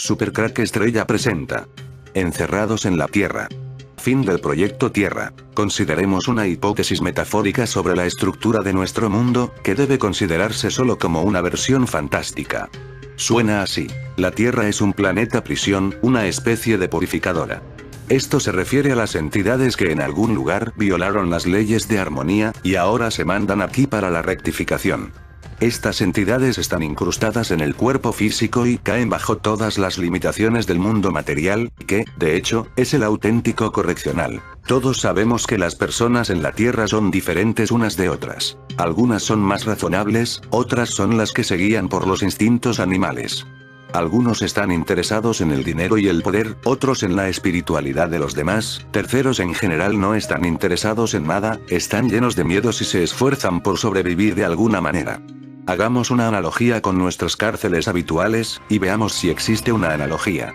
Supercrack Estrella presenta. Encerrados en la Tierra. Fin del proyecto Tierra. Consideremos una hipótesis metafórica sobre la estructura de nuestro mundo, que debe considerarse solo como una versión fantástica. Suena así. La Tierra es un planeta prisión, una especie de purificadora. Esto se refiere a las entidades que en algún lugar violaron las leyes de armonía, y ahora se mandan aquí para la rectificación. Estas entidades están incrustadas en el cuerpo físico y caen bajo todas las limitaciones del mundo material, que, de hecho, es el auténtico correccional. Todos sabemos que las personas en la Tierra son diferentes unas de otras. Algunas son más razonables, otras son las que se guían por los instintos animales. Algunos están interesados en el dinero y el poder, otros en la espiritualidad de los demás, terceros en general no están interesados en nada, están llenos de miedos y se esfuerzan por sobrevivir de alguna manera. Hagamos una analogía con nuestras cárceles habituales, y veamos si existe una analogía.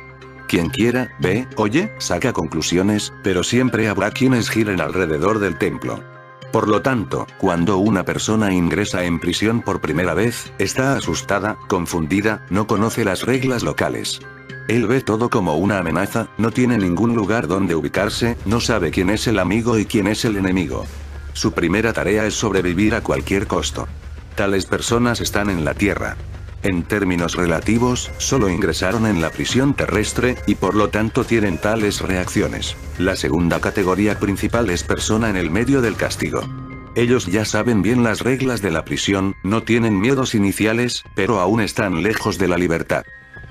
Quien quiera, ve, oye, saca conclusiones, pero siempre habrá quienes giren alrededor del templo. Por lo tanto, cuando una persona ingresa en prisión por primera vez, está asustada, confundida, no conoce las reglas locales. Él ve todo como una amenaza, no tiene ningún lugar donde ubicarse, no sabe quién es el amigo y quién es el enemigo. Su primera tarea es sobrevivir a cualquier costo. Tales personas están en la Tierra. En términos relativos, solo ingresaron en la prisión terrestre, y por lo tanto tienen tales reacciones. La segunda categoría principal es persona en el medio del castigo. Ellos ya saben bien las reglas de la prisión, no tienen miedos iniciales, pero aún están lejos de la libertad.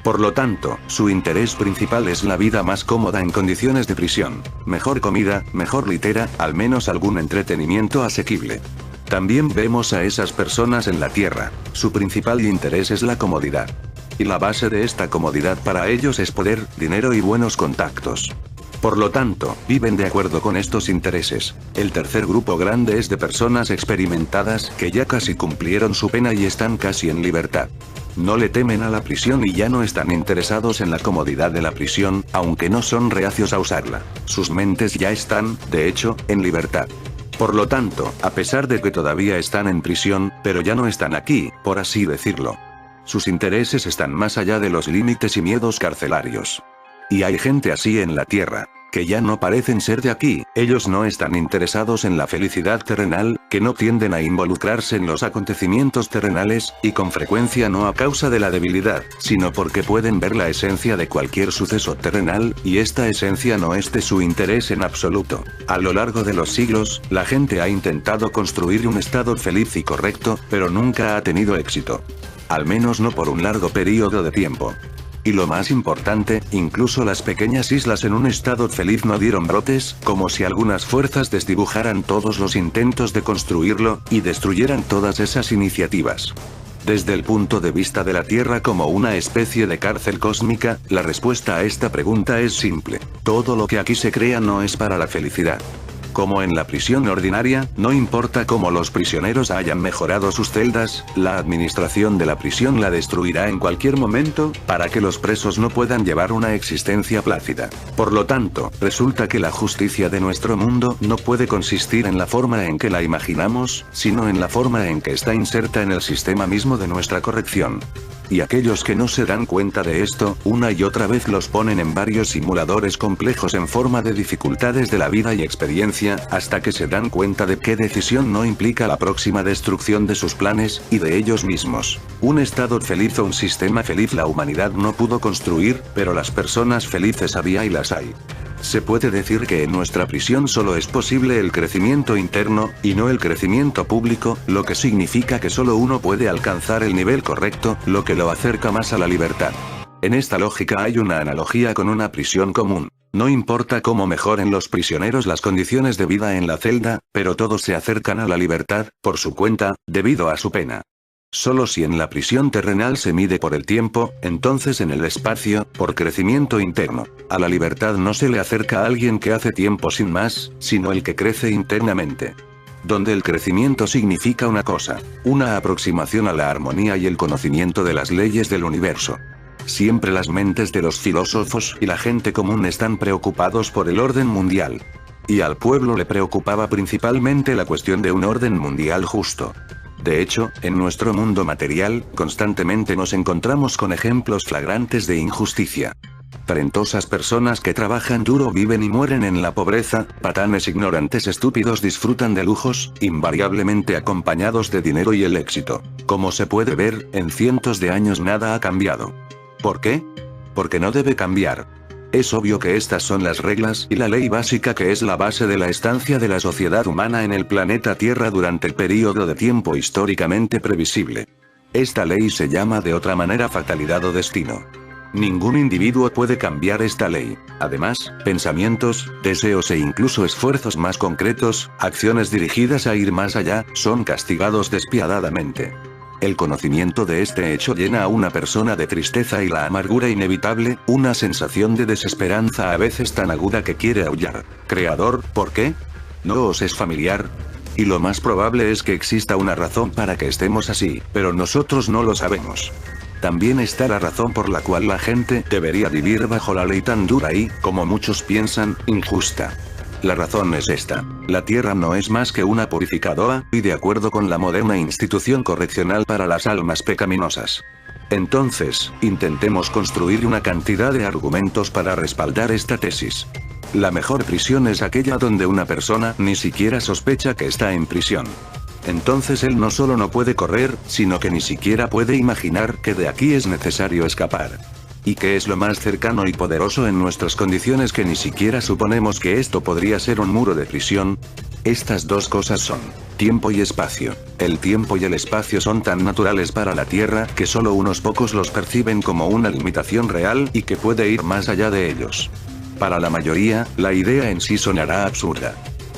Por lo tanto, su interés principal es la vida más cómoda en condiciones de prisión. Mejor comida, mejor litera, al menos algún entretenimiento asequible. También vemos a esas personas en la Tierra. Su principal interés es la comodidad. Y la base de esta comodidad para ellos es poder, dinero y buenos contactos. Por lo tanto, viven de acuerdo con estos intereses. El tercer grupo grande es de personas experimentadas que ya casi cumplieron su pena y están casi en libertad. No le temen a la prisión y ya no están interesados en la comodidad de la prisión, aunque no son reacios a usarla. Sus mentes ya están, de hecho, en libertad. Por lo tanto, a pesar de que todavía están en prisión, pero ya no están aquí, por así decirlo. Sus intereses están más allá de los límites y miedos carcelarios. Y hay gente así en la Tierra, que ya no parecen ser de aquí, ellos no están interesados en la felicidad terrenal, que no tienden a involucrarse en los acontecimientos terrenales, y con frecuencia no a causa de la debilidad, sino porque pueden ver la esencia de cualquier suceso terrenal, y esta esencia no es de su interés en absoluto. A lo largo de los siglos, la gente ha intentado construir un estado feliz y correcto, pero nunca ha tenido éxito. Al menos no por un largo periodo de tiempo. Y lo más importante, incluso las pequeñas islas en un estado feliz no dieron brotes, como si algunas fuerzas desdibujaran todos los intentos de construirlo, y destruyeran todas esas iniciativas. Desde el punto de vista de la Tierra como una especie de cárcel cósmica, la respuesta a esta pregunta es simple. Todo lo que aquí se crea no es para la felicidad. Como en la prisión ordinaria, no importa cómo los prisioneros hayan mejorado sus celdas, la administración de la prisión la destruirá en cualquier momento, para que los presos no puedan llevar una existencia plácida. Por lo tanto, resulta que la justicia de nuestro mundo no puede consistir en la forma en que la imaginamos, sino en la forma en que está inserta en el sistema mismo de nuestra corrección. Y aquellos que no se dan cuenta de esto, una y otra vez los ponen en varios simuladores complejos en forma de dificultades de la vida y experiencia, hasta que se dan cuenta de qué decisión no implica la próxima destrucción de sus planes, y de ellos mismos. Un estado feliz o un sistema feliz la humanidad no pudo construir, pero las personas felices había y las hay. Se puede decir que en nuestra prisión solo es posible el crecimiento interno, y no el crecimiento público, lo que significa que solo uno puede alcanzar el nivel correcto, lo que lo acerca más a la libertad. En esta lógica hay una analogía con una prisión común. No importa cómo mejoren los prisioneros las condiciones de vida en la celda, pero todos se acercan a la libertad, por su cuenta, debido a su pena. Solo si en la prisión terrenal se mide por el tiempo, entonces en el espacio, por crecimiento interno. A la libertad no se le acerca a alguien que hace tiempo sin más, sino el que crece internamente. Donde el crecimiento significa una cosa, una aproximación a la armonía y el conocimiento de las leyes del universo. Siempre las mentes de los filósofos y la gente común están preocupados por el orden mundial. Y al pueblo le preocupaba principalmente la cuestión de un orden mundial justo. De hecho, en nuestro mundo material, constantemente nos encontramos con ejemplos flagrantes de injusticia. Talentosas personas que trabajan duro viven y mueren en la pobreza, patanes ignorantes estúpidos disfrutan de lujos, invariablemente acompañados de dinero y el éxito. Como se puede ver, en cientos de años nada ha cambiado. ¿Por qué? Porque no debe cambiar. Es obvio que estas son las reglas y la ley básica que es la base de la estancia de la sociedad humana en el planeta Tierra durante el período de tiempo históricamente previsible. Esta ley se llama de otra manera fatalidad o destino. Ningún individuo puede cambiar esta ley. Además, pensamientos, deseos e incluso esfuerzos más concretos, acciones dirigidas a ir más allá, son castigados despiadadamente. El conocimiento de este hecho llena a una persona de tristeza y la amargura inevitable, una sensación de desesperanza a veces tan aguda que quiere aullar. Creador, ¿por qué? ¿No os es familiar? Y lo más probable es que exista una razón para que estemos así, pero nosotros no lo sabemos. También está la razón por la cual la gente debería vivir bajo la ley tan dura y, como muchos piensan, injusta. La razón es esta. La Tierra no es más que una purificadora, y de acuerdo con la moderna institución correccional para las almas pecaminosas. Entonces, intentemos construir una cantidad de argumentos para respaldar esta tesis. La mejor prisión es aquella donde una persona ni siquiera sospecha que está en prisión. Entonces él no solo no puede correr, sino que ni siquiera puede imaginar que de aquí es necesario escapar. ¿Y qué es lo más cercano y poderoso en nuestras condiciones que ni siquiera suponemos que esto podría ser un muro de prisión? Estas dos cosas son tiempo y espacio. El tiempo y el espacio son tan naturales para la Tierra que solo unos pocos los perciben como una limitación real y que puede ir más allá de ellos. Para la mayoría, la idea en sí sonará absurda.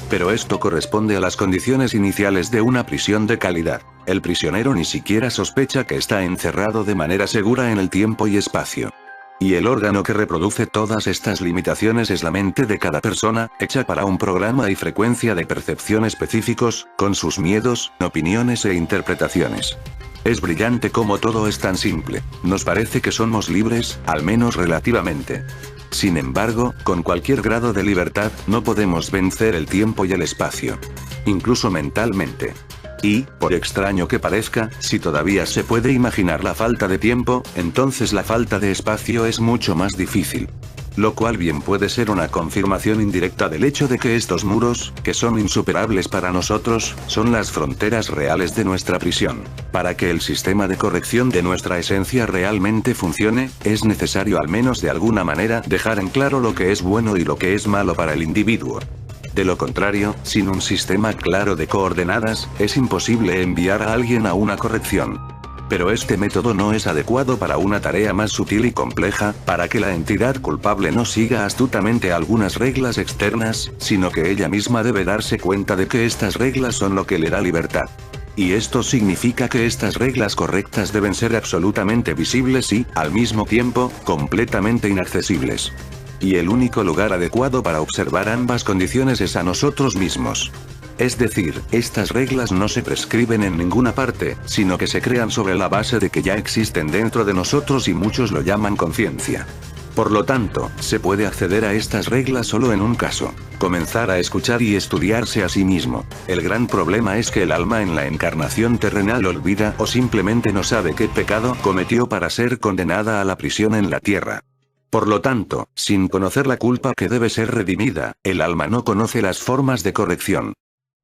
Pero esto corresponde a las condiciones iniciales de una prisión de calidad. El prisionero ni siquiera sospecha que está encerrado de manera segura en el tiempo y espacio. Y el órgano que reproduce todas estas limitaciones es la mente de cada persona, hecha para un programa y frecuencia de percepción específicos, con sus miedos, opiniones e interpretaciones. Es brillante cómo todo es tan simple. Nos parece que somos libres, al menos relativamente. Sin embargo, con cualquier grado de libertad, no podemos vencer el tiempo y el espacio. Incluso mentalmente. Y, por extraño que parezca, si todavía se puede imaginar la falta de tiempo, entonces la falta de espacio es mucho más difícil. Lo cual bien puede ser una confirmación indirecta del hecho de que estos muros, que son insuperables para nosotros, son las fronteras reales de nuestra prisión. Para que el sistema de corrección de nuestra esencia realmente funcione, es necesario al menos de alguna manera dejar en claro lo que es bueno y lo que es malo para el individuo. De lo contrario, sin un sistema claro de coordenadas, es imposible enviar a alguien a una corrección. Pero este método no es adecuado para una tarea más sutil y compleja, para que la entidad culpable no siga astutamente algunas reglas externas, sino que ella misma debe darse cuenta de que estas reglas son lo que le da libertad. Y esto significa que estas reglas correctas deben ser absolutamente visibles y, al mismo tiempo, completamente inaccesibles. Y el único lugar adecuado para observar ambas condiciones es a nosotros mismos. Es decir, estas reglas no se prescriben en ninguna parte, sino que se crean sobre la base de que ya existen dentro de nosotros y muchos lo llaman conciencia. Por lo tanto, se puede acceder a estas reglas solo en un caso: comenzar a escuchar y estudiarse a sí mismo. El gran problema es que el alma en la encarnación terrenal olvida o simplemente no sabe qué pecado cometió para ser condenada a la prisión en la tierra. Por lo tanto, sin conocer la culpa que debe ser redimida, el alma no conoce las formas de corrección.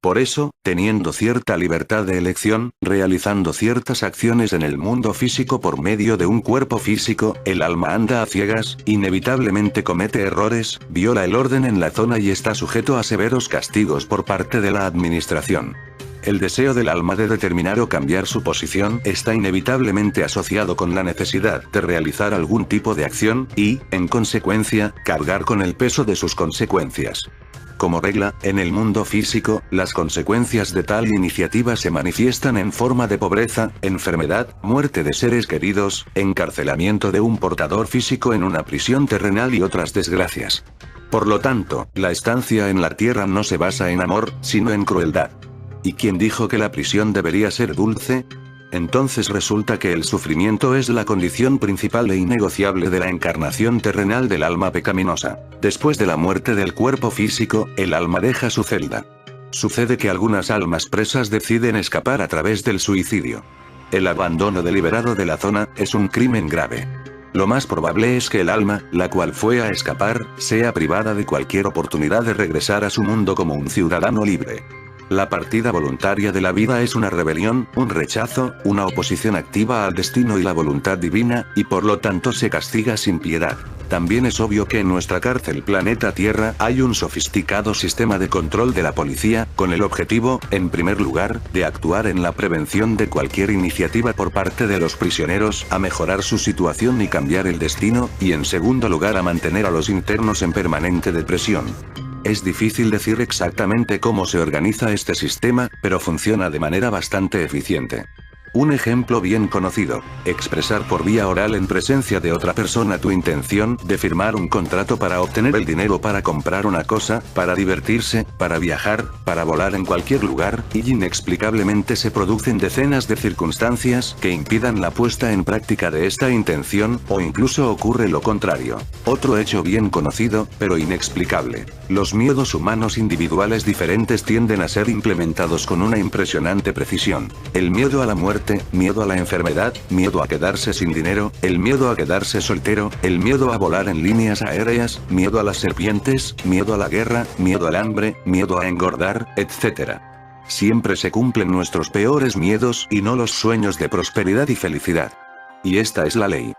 Por eso, teniendo cierta libertad de elección, realizando ciertas acciones en el mundo físico por medio de un cuerpo físico, el alma anda a ciegas, inevitablemente comete errores, viola el orden en la zona y está sujeto a severos castigos por parte de la administración. El deseo del alma de determinar o cambiar su posición está inevitablemente asociado con la necesidad de realizar algún tipo de acción y, en consecuencia, cargar con el peso de sus consecuencias. Como regla, en el mundo físico, las consecuencias de tal iniciativa se manifiestan en forma de pobreza, enfermedad, muerte de seres queridos, encarcelamiento de un portador físico en una prisión terrenal y otras desgracias. Por lo tanto, la estancia en la tierra no se basa en amor, sino en crueldad. ¿Y quién dijo que la prisión debería ser dulce? Entonces resulta que el sufrimiento es la condición principal e innegociable de la encarnación terrenal del alma pecaminosa. Después de la muerte del cuerpo físico, el alma deja su celda. Sucede que algunas almas presas deciden escapar a través del suicidio. El abandono deliberado de la zona es un crimen grave. Lo más probable es que el alma, la cual fue a escapar, sea privada de cualquier oportunidad de regresar a su mundo como un ciudadano libre. La partida voluntaria de la vida es una rebelión, un rechazo, una oposición activa al destino y la voluntad divina, y por lo tanto se castiga sin piedad. También es obvio que en nuestra cárcel planeta Tierra hay un sofisticado sistema de control de la policía, con el objetivo, en primer lugar, de actuar en la prevención de cualquier iniciativa por parte de los prisioneros a mejorar su situación y cambiar el destino, y en segundo lugar a mantener a los internos en permanente depresión. Es difícil decir exactamente cómo se organiza este sistema, pero funciona de manera bastante eficiente. Un ejemplo bien conocido: expresar por vía oral en presencia de otra persona tu intención de firmar un contrato para obtener el dinero para comprar una cosa, para divertirse, para viajar, para volar en cualquier lugar, y inexplicablemente se producen decenas de circunstancias que impidan la puesta en práctica de esta intención, o incluso ocurre lo contrario. Otro hecho bien conocido, pero inexplicable: los miedos humanos individuales diferentes tienden a ser implementados con una impresionante precisión. El miedo a la muerte, miedo a la enfermedad, miedo a quedarse sin dinero, el miedo a quedarse soltero, el miedo a volar en líneas aéreas, miedo a las serpientes, miedo a la guerra, miedo al hambre, miedo a engordar, etc. Siempre se cumplen nuestros peores miedos y no los sueños de prosperidad y felicidad. Y esta es la ley.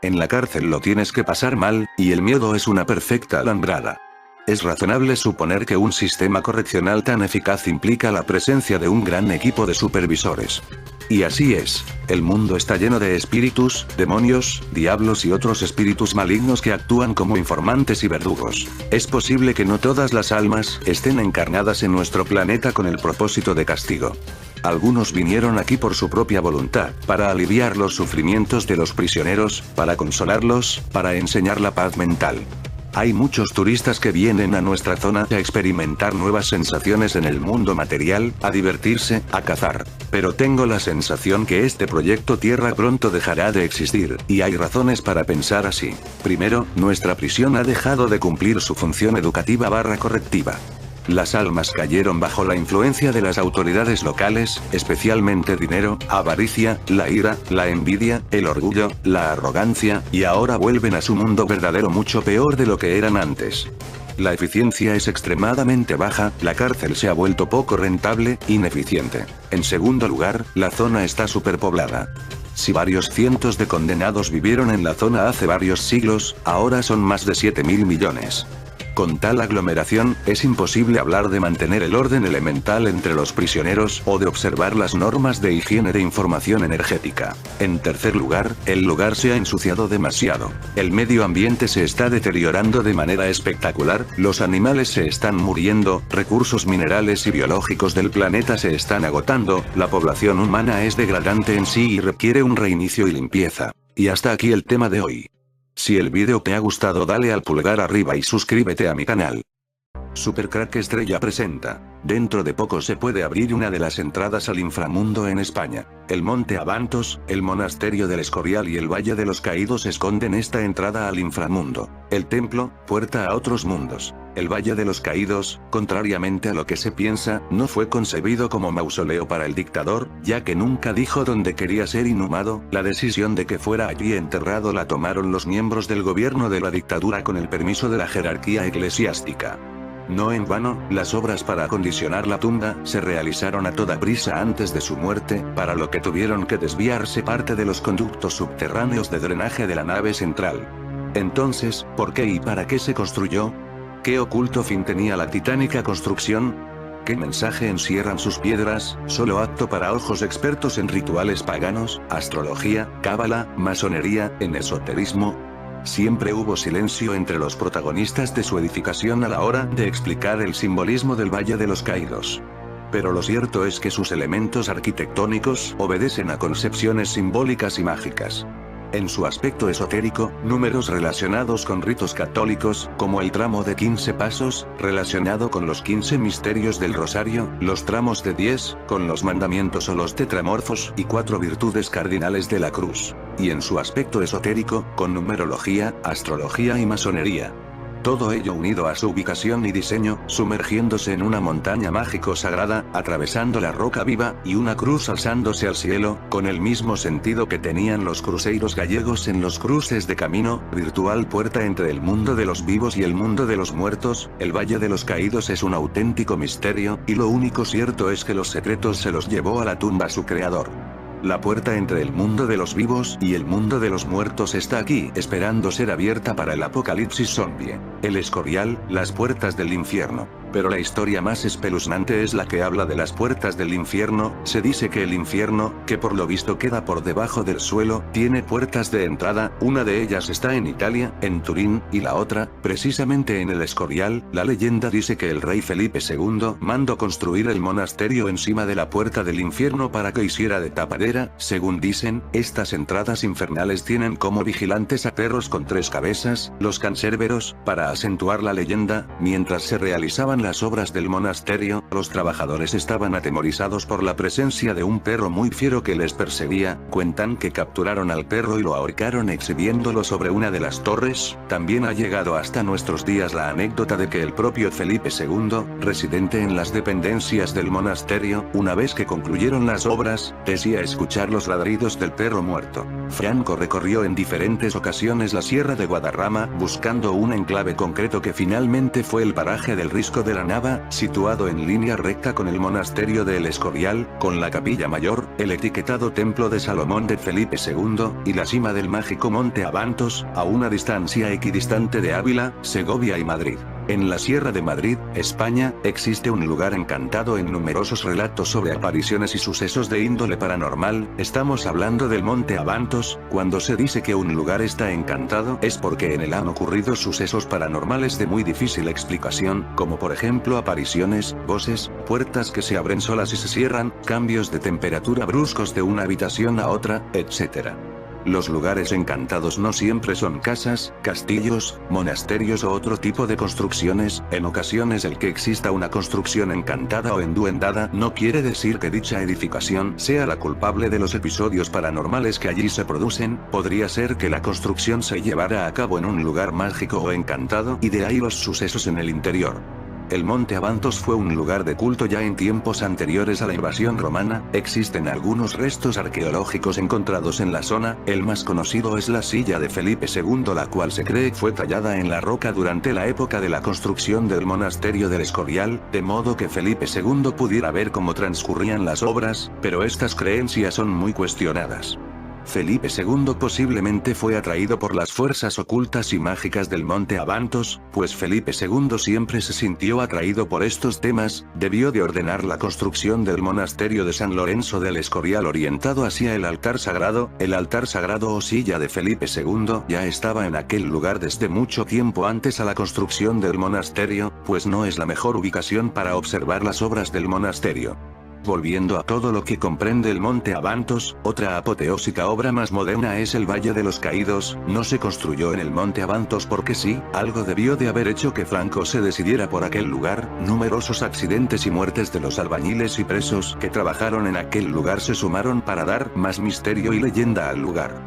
En la cárcel lo tienes que pasar mal, y el miedo es una perfecta alambrada. Es razonable suponer que un sistema correccional tan eficaz implica la presencia de un gran equipo de supervisores. Y así es. El mundo está lleno de espíritus, demonios, diablos y otros espíritus malignos que actúan como informantes y verdugos. Es posible que no todas las almas estén encarnadas en nuestro planeta con el propósito de castigo. Algunos vinieron aquí por su propia voluntad, para aliviar los sufrimientos de los prisioneros, para consolarlos, para enseñar la paz mental. Hay muchos turistas que vienen a nuestra zona a experimentar nuevas sensaciones en el mundo material, a divertirse, a cazar. Pero tengo la sensación que este proyecto Tierra pronto dejará de existir, y hay razones para pensar así. Primero, nuestra prisión ha dejado de cumplir su función educativa / correctiva. Las almas cayeron bajo la influencia de las autoridades locales, especialmente dinero, avaricia, la ira, la envidia, el orgullo, la arrogancia, y ahora vuelven a su mundo verdadero mucho peor de lo que eran antes. La eficiencia es extremadamente baja, la cárcel se ha vuelto poco rentable, ineficiente. En segundo lugar, la zona está superpoblada. Si varios cientos de condenados vivieron en la zona hace varios siglos, ahora son más de 7.000 millones. Con tal aglomeración, es imposible hablar de mantener el orden elemental entre los prisioneros o de observar las normas de higiene de información energética. En tercer lugar, el lugar se ha ensuciado demasiado. El medio ambiente se está deteriorando de manera espectacular, los animales se están muriendo, recursos minerales y biológicos del planeta se están agotando, la población humana es degradante en sí y requiere un reinicio y limpieza. Y hasta aquí el tema de hoy. Si el vídeo te ha gustado, dale al pulgar arriba y suscríbete a mi canal. Supercrack Estrella presenta. Dentro de poco se puede abrir una de las entradas al inframundo en España. El Monte Abantos, el Monasterio del Escorial y el Valle de los Caídos esconden esta entrada al inframundo. El templo, puerta a otros mundos. El Valle de los Caídos, contrariamente a lo que se piensa, no fue concebido como mausoleo para el dictador, ya que nunca dijo dónde quería ser inhumado. La decisión de que fuera allí enterrado la tomaron los miembros del gobierno de la dictadura con el permiso de la jerarquía eclesiástica. No en vano, las obras para acondicionar la tumba se realizaron a toda prisa antes de su muerte, para lo que tuvieron que desviarse parte de los conductos subterráneos de drenaje de la nave central. Entonces, ¿por qué y para qué se construyó? ¿Qué oculto fin tenía la titánica construcción? ¿Qué mensaje encierran sus piedras, solo apto para ojos expertos en rituales paganos, astrología, cábala, masonería, en esoterismo? Siempre hubo silencio entre los protagonistas de su edificación a la hora de explicar el simbolismo del Valle de los Caídos. Pero lo cierto es que sus elementos arquitectónicos obedecen a concepciones simbólicas y mágicas. En su aspecto esotérico, números relacionados con ritos católicos, como el tramo de 15 pasos, relacionado con los 15 misterios del rosario, los tramos de 10, con los mandamientos o los tetramorfos, y 4 virtudes cardinales de la cruz. Y en su aspecto esotérico, con numerología, astrología y masonería. Todo ello unido a su ubicación y diseño, sumergiéndose en una montaña mágico sagrada, atravesando la roca viva, y una cruz alzándose al cielo, con el mismo sentido que tenían los cruceiros gallegos en los cruces de camino, virtual puerta entre el mundo de los vivos y el mundo de los muertos. El Valle de los Caídos es un auténtico misterio, y lo único cierto es que los secretos se los llevó a la tumba su creador. La puerta entre el mundo de los vivos y el mundo de los muertos está aquí, esperando ser abierta para el apocalipsis zombie. El Escorial, las puertas del infierno. Pero la historia más espeluznante es la que habla de las puertas del infierno. Se dice que el infierno, que por lo visto queda por debajo del suelo, tiene puertas de entrada. Una de ellas está en Italia, en Turín, y la otra, precisamente en el Escorial. La leyenda dice que el rey Felipe II mandó construir el monasterio encima de la puerta del infierno para que hiciera de tapadera. Según dicen, estas entradas infernales tienen como vigilantes a perros con 3 cabezas, los cancerberos. Para acentuar la leyenda, mientras se realizaban las obras del monasterio, los trabajadores estaban atemorizados por la presencia de un perro muy fiero que les perseguía. Cuentan que capturaron al perro y lo ahorcaron exhibiéndolo sobre una de las torres. También ha llegado hasta nuestros días la anécdota de que el propio Felipe II, residente en las dependencias del monasterio, una vez que concluyeron las obras, decía escuchar los ladridos del perro muerto. Franco recorrió en diferentes ocasiones la Sierra de Guadarrama, buscando un enclave concreto que finalmente fue el paraje del Risco de la Nava, situado en línea recta con el monasterio de El Escorial, con la capilla mayor, el etiquetado templo de Salomón de Felipe II, y la cima del mágico monte Abantos, a una distancia equidistante de Ávila, Segovia y Madrid. En la Sierra de Madrid, España, existe un lugar encantado en numerosos relatos sobre apariciones y sucesos de índole paranormal. Estamos hablando del monte Abantos. Cuando se dice que un lugar está encantado, es porque en él han ocurrido sucesos paranormales de muy difícil explicación, como por ejemplo apariciones, voces, puertas que se abren solas y se cierran, cambios de temperatura bruscos de una habitación a otra, etc. Los lugares encantados no siempre son casas, castillos, monasterios o otro tipo de construcciones. En ocasiones el que exista una construcción encantada o enduendada no quiere decir que dicha edificación sea la culpable de los episodios paranormales que allí se producen. Podría ser que la construcción se llevara a cabo en un lugar mágico o encantado, y de ahí los sucesos en el interior. El monte Abantos fue un lugar de culto ya en tiempos anteriores a la invasión romana. Existen algunos restos arqueológicos encontrados en la zona. El más conocido es la silla de Felipe II, la cual se cree fue tallada en la roca durante la época de la construcción del monasterio del Escorial, de modo que Felipe II pudiera ver cómo transcurrían las obras, pero estas creencias son muy cuestionadas. Felipe II posiblemente fue atraído por las fuerzas ocultas y mágicas del monte Abantos, pues Felipe II siempre se sintió atraído por estos temas. Debió de ordenar la construcción del monasterio de San Lorenzo del Escorial orientado hacia el altar sagrado. El altar sagrado o silla de Felipe II ya estaba en aquel lugar desde mucho tiempo antes a la construcción del monasterio, pues no es la mejor ubicación para observar las obras del monasterio. Volviendo a todo lo que comprende el monte Abantos, otra apoteósica obra más moderna es el Valle de los Caídos. No se construyó en el monte Abantos porque sí, algo debió de haber hecho que Franco se decidiera por aquel lugar. Numerosos accidentes y muertes de los albañiles y presos que trabajaron en aquel lugar se sumaron para dar más misterio y leyenda al lugar.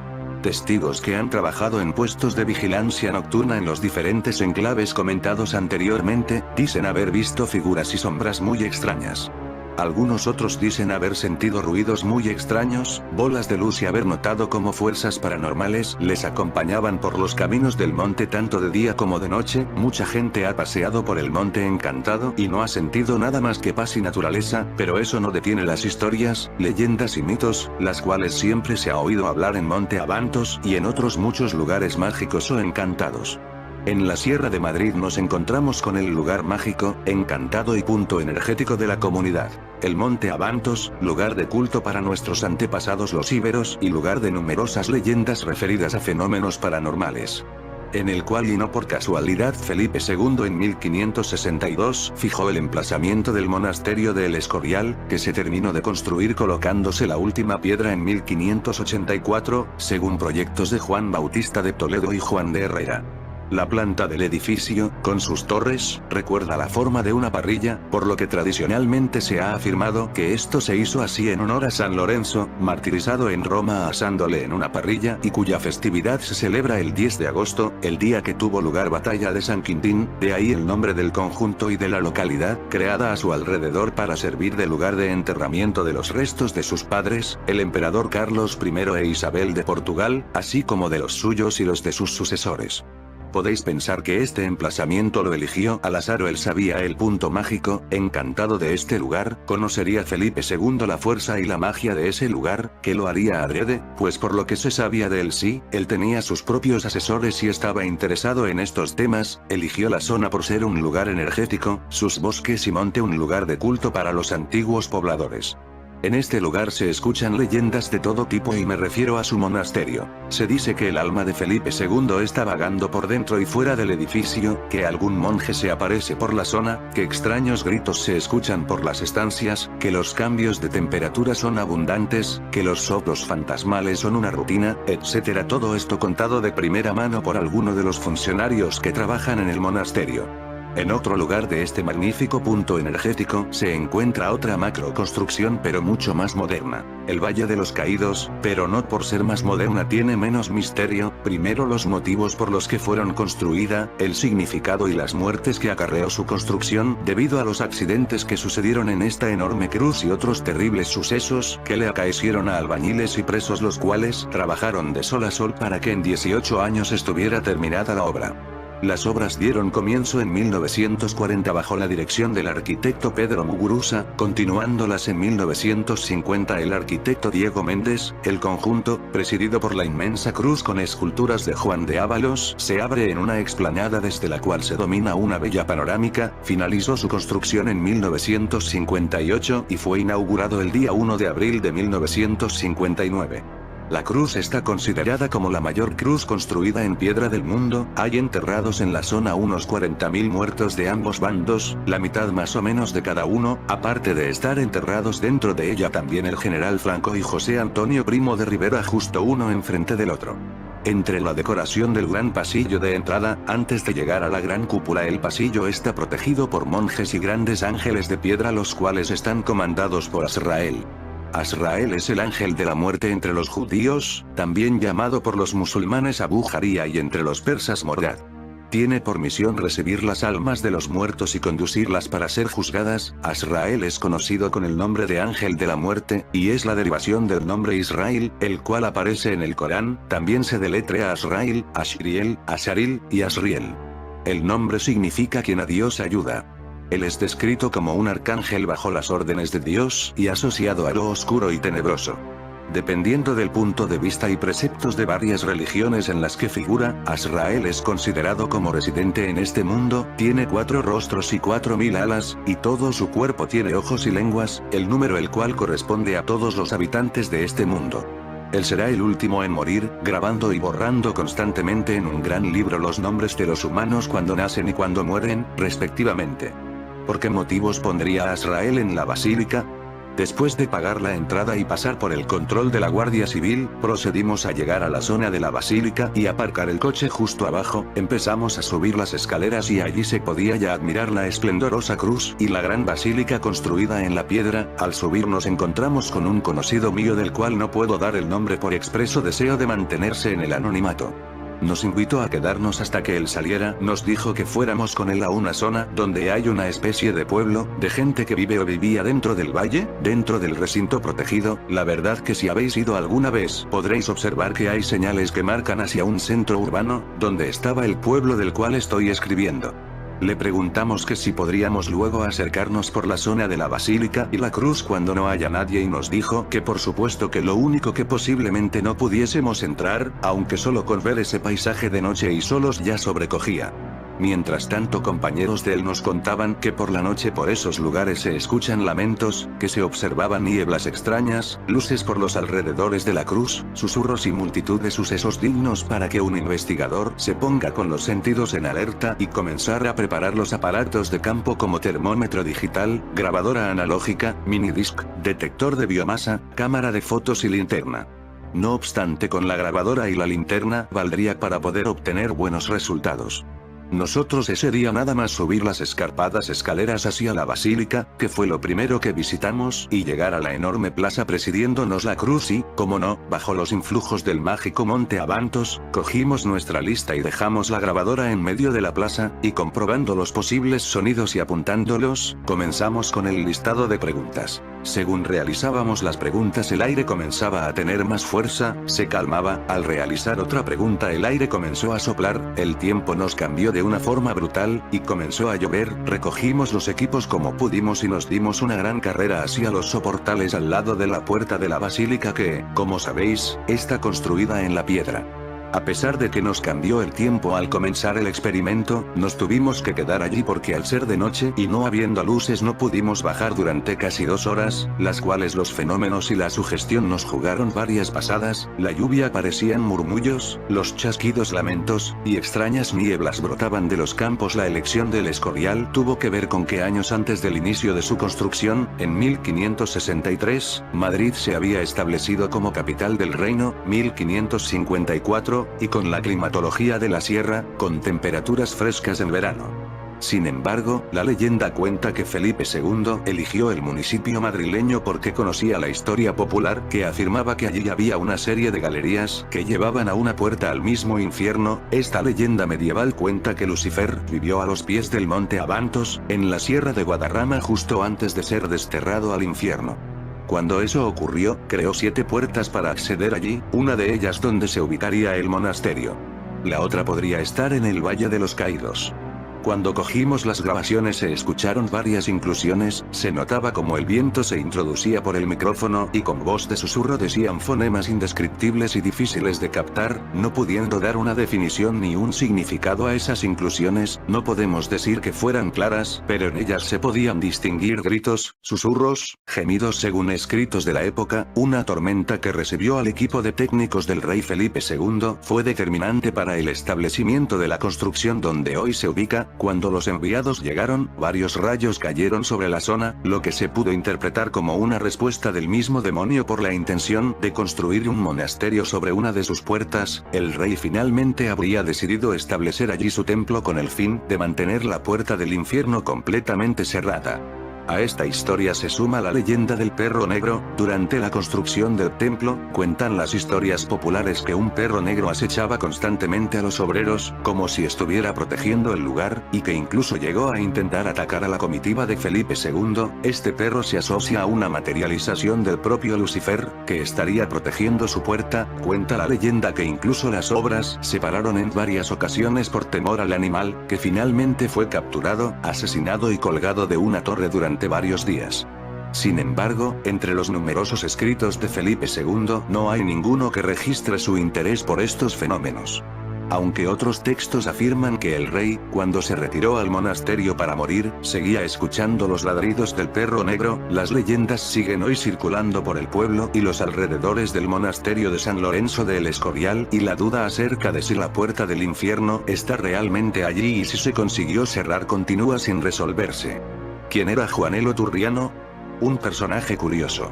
Testigos que han trabajado en puestos de vigilancia nocturna en los diferentes enclaves comentados anteriormente, dicen haber visto figuras y sombras muy extrañas. Algunos otros dicen haber sentido ruidos muy extraños, bolas de luz y haber notado cómo fuerzas paranormales les acompañaban por los caminos del monte tanto de día como de noche. Mucha gente ha paseado por el monte encantado y no ha sentido nada más que paz y naturaleza, pero eso no detiene las historias, leyendas y mitos, las cuales siempre se ha oído hablar en Monte Abantos y en otros muchos lugares mágicos o encantados. En la Sierra de Madrid nos encontramos con el lugar mágico, encantado y punto energético de la comunidad. El monte Abantos, lugar de culto para nuestros antepasados los íberos y lugar de numerosas leyendas referidas a fenómenos paranormales. En el cual y no por casualidad Felipe II en 1562 fijó el emplazamiento del monasterio de El Escorial, que se terminó de construir colocándose la última piedra en 1584, según proyectos de Juan Bautista de Toledo y Juan de Herrera. La planta del edificio, con sus torres, recuerda la forma de una parrilla, por lo que tradicionalmente se ha afirmado que esto se hizo así en honor a San Lorenzo, martirizado en Roma asándole en una parrilla y cuya festividad se celebra el 10 de agosto, el día que tuvo lugar Batalla de San Quintín, de ahí el nombre del conjunto y de la localidad, creada a su alrededor para servir de lugar de enterramiento de los restos de sus padres, el emperador Carlos I e Isabel de Portugal, así como de los suyos y los de sus sucesores. Podéis pensar que este emplazamiento lo eligió al azar o él sabía el punto mágico, encantado de este lugar, conocería Felipe II la fuerza y la magia de ese lugar, que lo haría adrede, pues por lo que se sabía de él sí, él tenía sus propios asesores y estaba interesado en estos temas, eligió la zona por ser un lugar energético, sus bosques y monte un lugar de culto para los antiguos pobladores. En este lugar se escuchan leyendas de todo tipo y me refiero a su monasterio. Se dice que el alma de Felipe II está vagando por dentro y fuera del edificio, que algún monje se aparece por la zona, que extraños gritos se escuchan por las estancias, que los cambios de temperatura son abundantes, que los soplos fantasmales son una rutina, etc. Todo esto contado de primera mano por alguno de los funcionarios que trabajan en el monasterio. En otro lugar de este magnífico punto energético se encuentra otra macroconstrucción pero mucho más moderna, el Valle de los Caídos, pero no por ser más moderna tiene menos misterio, primero los motivos por los que fueron construida, el significado y las muertes que acarreó su construcción debido a los accidentes que sucedieron en esta enorme cruz y otros terribles sucesos que le acaecieron a albañiles y presos los cuales trabajaron de sol a sol para que en 18 años estuviera terminada la obra. Las obras dieron comienzo en 1940 bajo la dirección del arquitecto Pedro Muguruza, continuándolas en 1950 el arquitecto Diego Méndez. El conjunto, presidido por la inmensa cruz con esculturas de Juan de Ábalos, se abre en una explanada desde la cual se domina una bella panorámica. Finalizó su construcción en 1958 y fue inaugurado el día 1 de abril de 1959. La cruz está considerada como la mayor cruz construida en piedra del mundo, hay enterrados en la zona unos 40.000 muertos de ambos bandos, la mitad más o menos de cada uno, aparte de estar enterrados dentro de ella también el general Franco y José Antonio Primo de Rivera justo uno enfrente del otro. Entre la decoración del gran pasillo de entrada, antes de llegar a la gran cúpula el pasillo está protegido por monjes y grandes ángeles de piedra los cuales están comandados por Azrael. Azrael es el ángel de la muerte entre los judíos, también llamado por los musulmanes Abu Jaría y entre los persas Mordad. Tiene por misión recibir las almas de los muertos y conducirlas para ser juzgadas. Azrael es conocido con el nombre de ángel de la muerte, y es la derivación del nombre Israel, el cual aparece en el Corán. También se deletrea Azrael, Ashriel, Asharil, y Asriel. El nombre significa quien a Dios ayuda. Él es descrito como un arcángel bajo las órdenes de Dios y asociado a lo oscuro y tenebroso. Dependiendo del punto de vista y preceptos de varias religiones en las que figura, Azrael es considerado como residente en este mundo, tiene 4 rostros y 4.000 alas, y todo su cuerpo tiene ojos y lenguas, el número el cual corresponde a todos los habitantes de este mundo. Él será el último en morir, grabando y borrando constantemente en un gran libro los nombres de los humanos cuando nacen y cuando mueren, respectivamente. ¿Por qué motivos pondría a Azrael en la basílica? Después de pagar la entrada y pasar por el control de la Guardia Civil, procedimos a llegar a la zona de la basílica y aparcar el coche justo abajo. Empezamos a subir las escaleras y allí se podía ya admirar la esplendorosa cruz y la gran basílica construida en la piedra. Al subir nos encontramos con un conocido mío del cual no puedo dar el nombre por expreso deseo de mantenerse en el anonimato. Nos invitó a quedarnos hasta que él saliera, nos dijo que fuéramos con él a una zona donde hay una especie de pueblo, de gente que vive o vivía dentro del valle, dentro del recinto protegido. La verdad que si habéis ido alguna vez, podréis observar que hay señales que marcan hacia un centro urbano, donde estaba el pueblo del cual estoy escribiendo. Le preguntamos que si podríamos luego acercarnos por la zona de la basílica y la cruz cuando no haya nadie y nos dijo que por supuesto que lo único que posiblemente no pudiésemos entrar, aunque solo con ver ese paisaje de noche y solos ya sobrecogía. Mientras tanto compañeros de él nos contaban que por la noche por esos lugares se escuchan lamentos, que se observaban nieblas extrañas, luces por los alrededores de la cruz, susurros y multitud de sucesos dignos para que un investigador se ponga con los sentidos en alerta y comenzar a preparar los aparatos de campo como termómetro digital, grabadora analógica, minidisc, detector de biomasa, cámara de fotos y linterna. No obstante, con la grabadora y la linterna valdría para poder obtener buenos resultados. Nosotros ese día nada más subir las escarpadas escaleras hacia la basílica, que fue lo primero que visitamos, y llegar a la enorme plaza presidiéndonos la cruz y, como no, bajo los influjos del mágico monte Abantos, cogimos nuestra lista y dejamos la grabadora en medio de la plaza, y comprobando los posibles sonidos y apuntándolos, comenzamos con el listado de preguntas. Según realizábamos las preguntas el aire comenzaba a tener más fuerza, se calmaba, al realizar otra pregunta el aire comenzó a soplar, el tiempo nos cambió de una forma brutal, y comenzó a llover, recogimos los equipos como pudimos y nos dimos una gran carrera hacia los soportales al lado de la puerta de la basílica que, como sabéis, está construida en la piedra. A pesar de que nos cambió el tiempo al comenzar el experimento, nos tuvimos que quedar allí porque al ser de noche y no habiendo luces no pudimos bajar durante casi 2 horas, las cuales los fenómenos y la sugestión nos jugaron varias pasadas, la lluvia parecían murmullos, los chasquidos lamentos, y extrañas nieblas brotaban de los campos. La elección del Escorial tuvo que ver con que años antes del inicio de su construcción, en 1563, Madrid se había establecido como capital del reino, 1554, y con la climatología de la sierra, con temperaturas frescas en verano. Sin embargo, la leyenda cuenta que Felipe II eligió el municipio madrileño porque conocía la historia popular que afirmaba que allí había una serie de galerías que llevaban a una puerta al mismo infierno. Esta leyenda medieval cuenta que Lucifer vivió a los pies del monte Abantos, en la sierra de Guadarrama justo antes de ser desterrado al infierno. Cuando eso ocurrió, creó 7 puertas para acceder allí, una de ellas donde se ubicaría el monasterio. La otra podría estar en el Valle de los Caídos. Cuando cogimos las grabaciones se escucharon varias inclusiones, se notaba como el viento se introducía por el micrófono y con voz de susurro decían fonemas indescriptibles y difíciles de captar, no pudiendo dar una definición ni un significado a esas inclusiones. No podemos decir que fueran claras, pero en ellas se podían distinguir gritos, susurros, gemidos según escritos de la época. Una tormenta que recibió al equipo de técnicos del rey Felipe II fue determinante para el establecimiento de la construcción donde hoy se ubica. Cuando los enviados llegaron, varios rayos cayeron sobre la zona, lo que se pudo interpretar como una respuesta del mismo demonio por la intención de construir un monasterio sobre una de sus puertas. El rey finalmente habría decidido establecer allí su templo con el fin de mantener la puerta del infierno completamente cerrada. A esta historia se suma la leyenda del perro negro. Durante la construcción del templo, cuentan las historias populares que un perro negro acechaba constantemente a los obreros, como si estuviera protegiendo el lugar, y que incluso llegó a intentar atacar a la comitiva de Felipe II. Este perro se asocia a una materialización del propio Lucifer, que estaría protegiendo su puerta. Cuenta la leyenda que incluso las obras se pararon en varias ocasiones por temor al animal, que finalmente fue capturado, asesinado y colgado de una torre durante varios días. Sin embargo, entre los numerosos escritos de Felipe II no hay ninguno que registre su interés por estos fenómenos. Aunque otros textos afirman que el rey, cuando se retiró al monasterio para morir, seguía escuchando los ladridos del perro negro, las leyendas siguen hoy circulando por el pueblo y los alrededores del monasterio de San Lorenzo de El Escorial, y la duda acerca de si la puerta del infierno está realmente allí y si se consiguió cerrar continúa sin resolverse. ¿Quién era Juanelo Turriano? Un personaje curioso.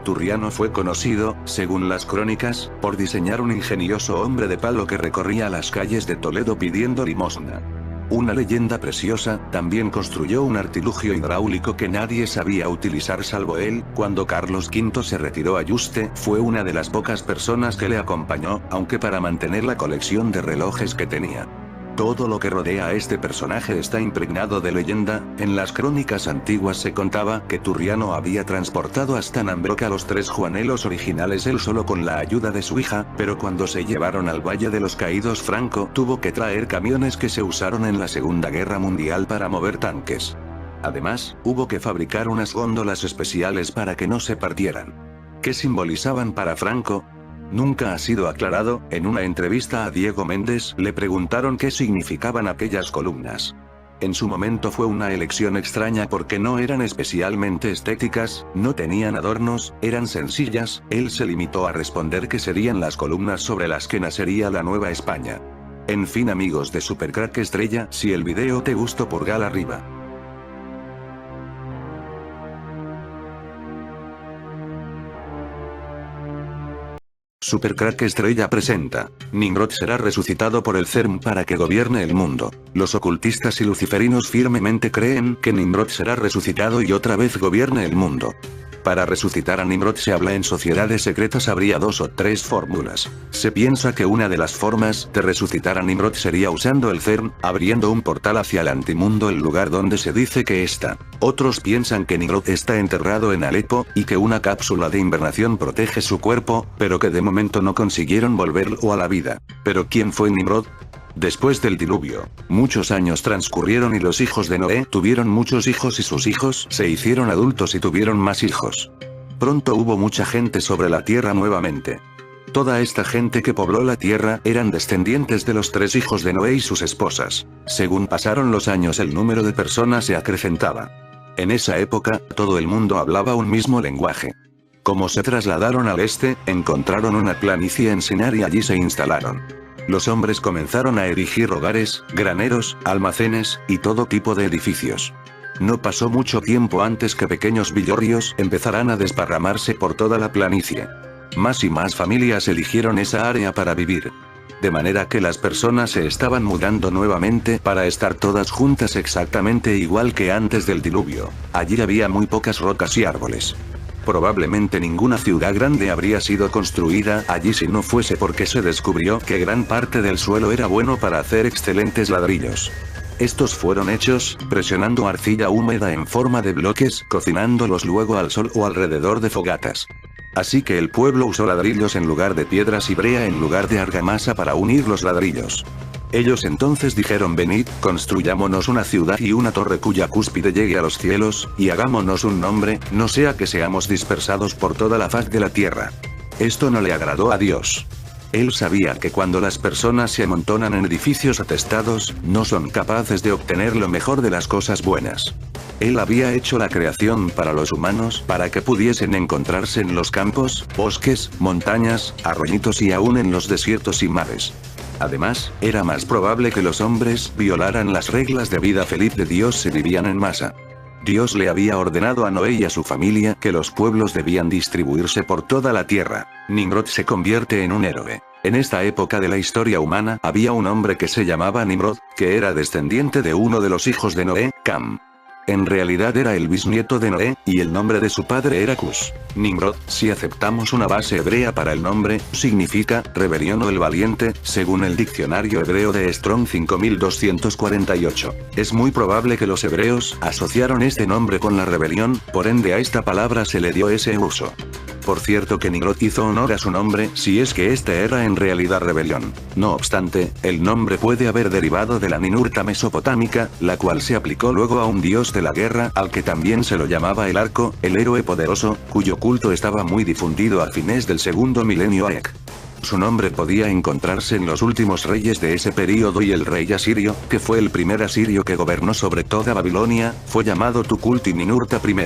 Turriano fue conocido, según las crónicas, por diseñar un ingenioso hombre de palo que recorría las calles de Toledo pidiendo limosna. Una leyenda preciosa, también construyó un artilugio hidráulico que nadie sabía utilizar salvo él. Cuando Carlos V se retiró a Yuste, fue una de las pocas personas que le acompañó, aunque para mantener la colección de relojes que tenía. Todo lo que rodea a este personaje está impregnado de leyenda. En las crónicas antiguas se contaba que Turriano había transportado hasta Nambroca los 3 Juanelos originales él solo con la ayuda de su hija, pero cuando se llevaron al Valle de los Caídos Franco tuvo que traer camiones que se usaron en la Segunda Guerra Mundial para mover tanques. Además, hubo que fabricar unas góndolas especiales para que no se partieran. ¿Qué simbolizaban para Franco? Nunca ha sido aclarado. En una entrevista a Diego Méndez le preguntaron qué significaban aquellas columnas. En su momento fue una elección extraña porque no eran especialmente estéticas, no tenían adornos, eran sencillas. Él se limitó a responder que serían las columnas sobre las que nacería la nueva España. En fin, amigos de Supercrack Estrella, si el video te gustó pulgar arriba. Supercrack Estrella presenta. Nimrod será resucitado por el CERN para que gobierne el mundo. Los ocultistas y luciferinos firmemente creen que Nimrod será resucitado y otra vez gobierne el mundo. Para resucitar a Nimrod se habla en sociedades secretas habría 2 o 3 fórmulas. Se piensa que una de las formas de resucitar a Nimrod sería usando el CERN, abriendo un portal hacia el antimundo, el lugar donde se dice que está. Otros piensan que Nimrod está enterrado en Alepo, y que una cápsula de invernación protege su cuerpo, pero que de momento no consiguieron volverlo a la vida. ¿Pero quién fue Nimrod? Después del diluvio, muchos años transcurrieron y los hijos de Noé tuvieron muchos hijos y sus hijos se hicieron adultos y tuvieron más hijos. Pronto hubo mucha gente sobre la tierra nuevamente. Toda esta gente que pobló la tierra eran descendientes de los 3 hijos de Noé y sus esposas. Según pasaron los años el número de personas se acrecentaba. En esa época, todo el mundo hablaba un mismo lenguaje. Como se trasladaron al este, encontraron una planicie en Sinar y allí se instalaron. Los hombres comenzaron a erigir hogares, graneros, almacenes, y todo tipo de edificios. No pasó mucho tiempo antes que pequeños villorrios empezaran a desparramarse por toda la planicie. Más y más familias eligieron esa área para vivir. De manera que las personas se estaban mudando nuevamente para estar todas juntas exactamente igual que antes del diluvio. Allí había muy pocas rocas y árboles. Probablemente ninguna ciudad grande habría sido construida allí si no fuese porque se descubrió que gran parte del suelo era bueno para hacer excelentes ladrillos. Estos fueron hechos, presionando arcilla húmeda en forma de bloques, cocinándolos luego al sol o alrededor de fogatas. Así que el pueblo usó ladrillos en lugar de piedras y brea en lugar de argamasa para unir los ladrillos. Ellos entonces dijeron: venid, construyámonos una ciudad y una torre cuya cúspide llegue a los cielos, y hagámonos un nombre, no sea que seamos dispersados por toda la faz de la tierra. Esto no le agradó a Dios. Él sabía que cuando las personas se amontonan en edificios atestados, no son capaces de obtener lo mejor de las cosas buenas. Él había hecho la creación para los humanos para que pudiesen encontrarse en los campos, bosques, montañas, arroyitos y aún en los desiertos y mares. Además, era más probable que los hombres violaran las reglas de vida feliz de Dios si vivían en masa. Dios le había ordenado a Noé y a su familia que los pueblos debían distribuirse por toda la tierra. Nimrod se convierte en un héroe. En esta época de la historia humana había un hombre que se llamaba Nimrod, que era descendiente de uno de los hijos de Noé, Cam. En realidad era el bisnieto de Noé, y el nombre de su padre era Cus. Nimrod, si aceptamos una base hebrea para el nombre, significa rebelión o el valiente, según el diccionario hebreo de Strong 5248. Es muy probable que los hebreos asociaron este nombre con la rebelión, por ende a esta palabra se le dio ese uso. Por cierto que Nimrod hizo honor a su nombre, si es que este era en realidad rebelión. No obstante, el nombre puede haber derivado de la Ninurta mesopotámica, la cual se aplicó luego a un dios de la guerra, al que también se lo llamaba el Arco, el héroe poderoso, cuyo culto estaba muy difundido a fines del segundo milenio AEC. Su nombre podía encontrarse en los últimos reyes de ese período y el rey asirio, que fue el primer asirio que gobernó sobre toda Babilonia, fue llamado Tukulti-Ninurta I.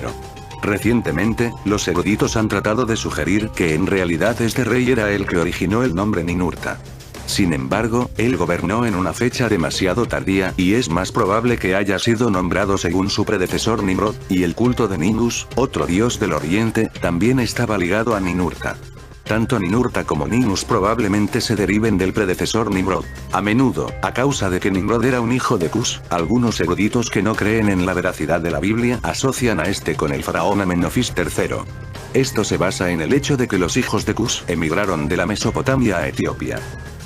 Recientemente, los eruditos han tratado de sugerir que en realidad este rey era el que originó el nombre Ninurta. Sin embargo, él gobernó en una fecha demasiado tardía y es más probable que haya sido nombrado según su predecesor Nimrod, y el culto de Ninus, otro dios del oriente, también estaba ligado a Ninurta. Tanto Ninurta como Ninus probablemente se deriven del predecesor Nimrod. A menudo, a causa de que Nimrod era un hijo de Cus, algunos eruditos que no creen en la veracidad de la Biblia asocian a este con el faraón Amenofis III. Esto se basa en el hecho de que los hijos de Cus emigraron de la Mesopotamia a Etiopía.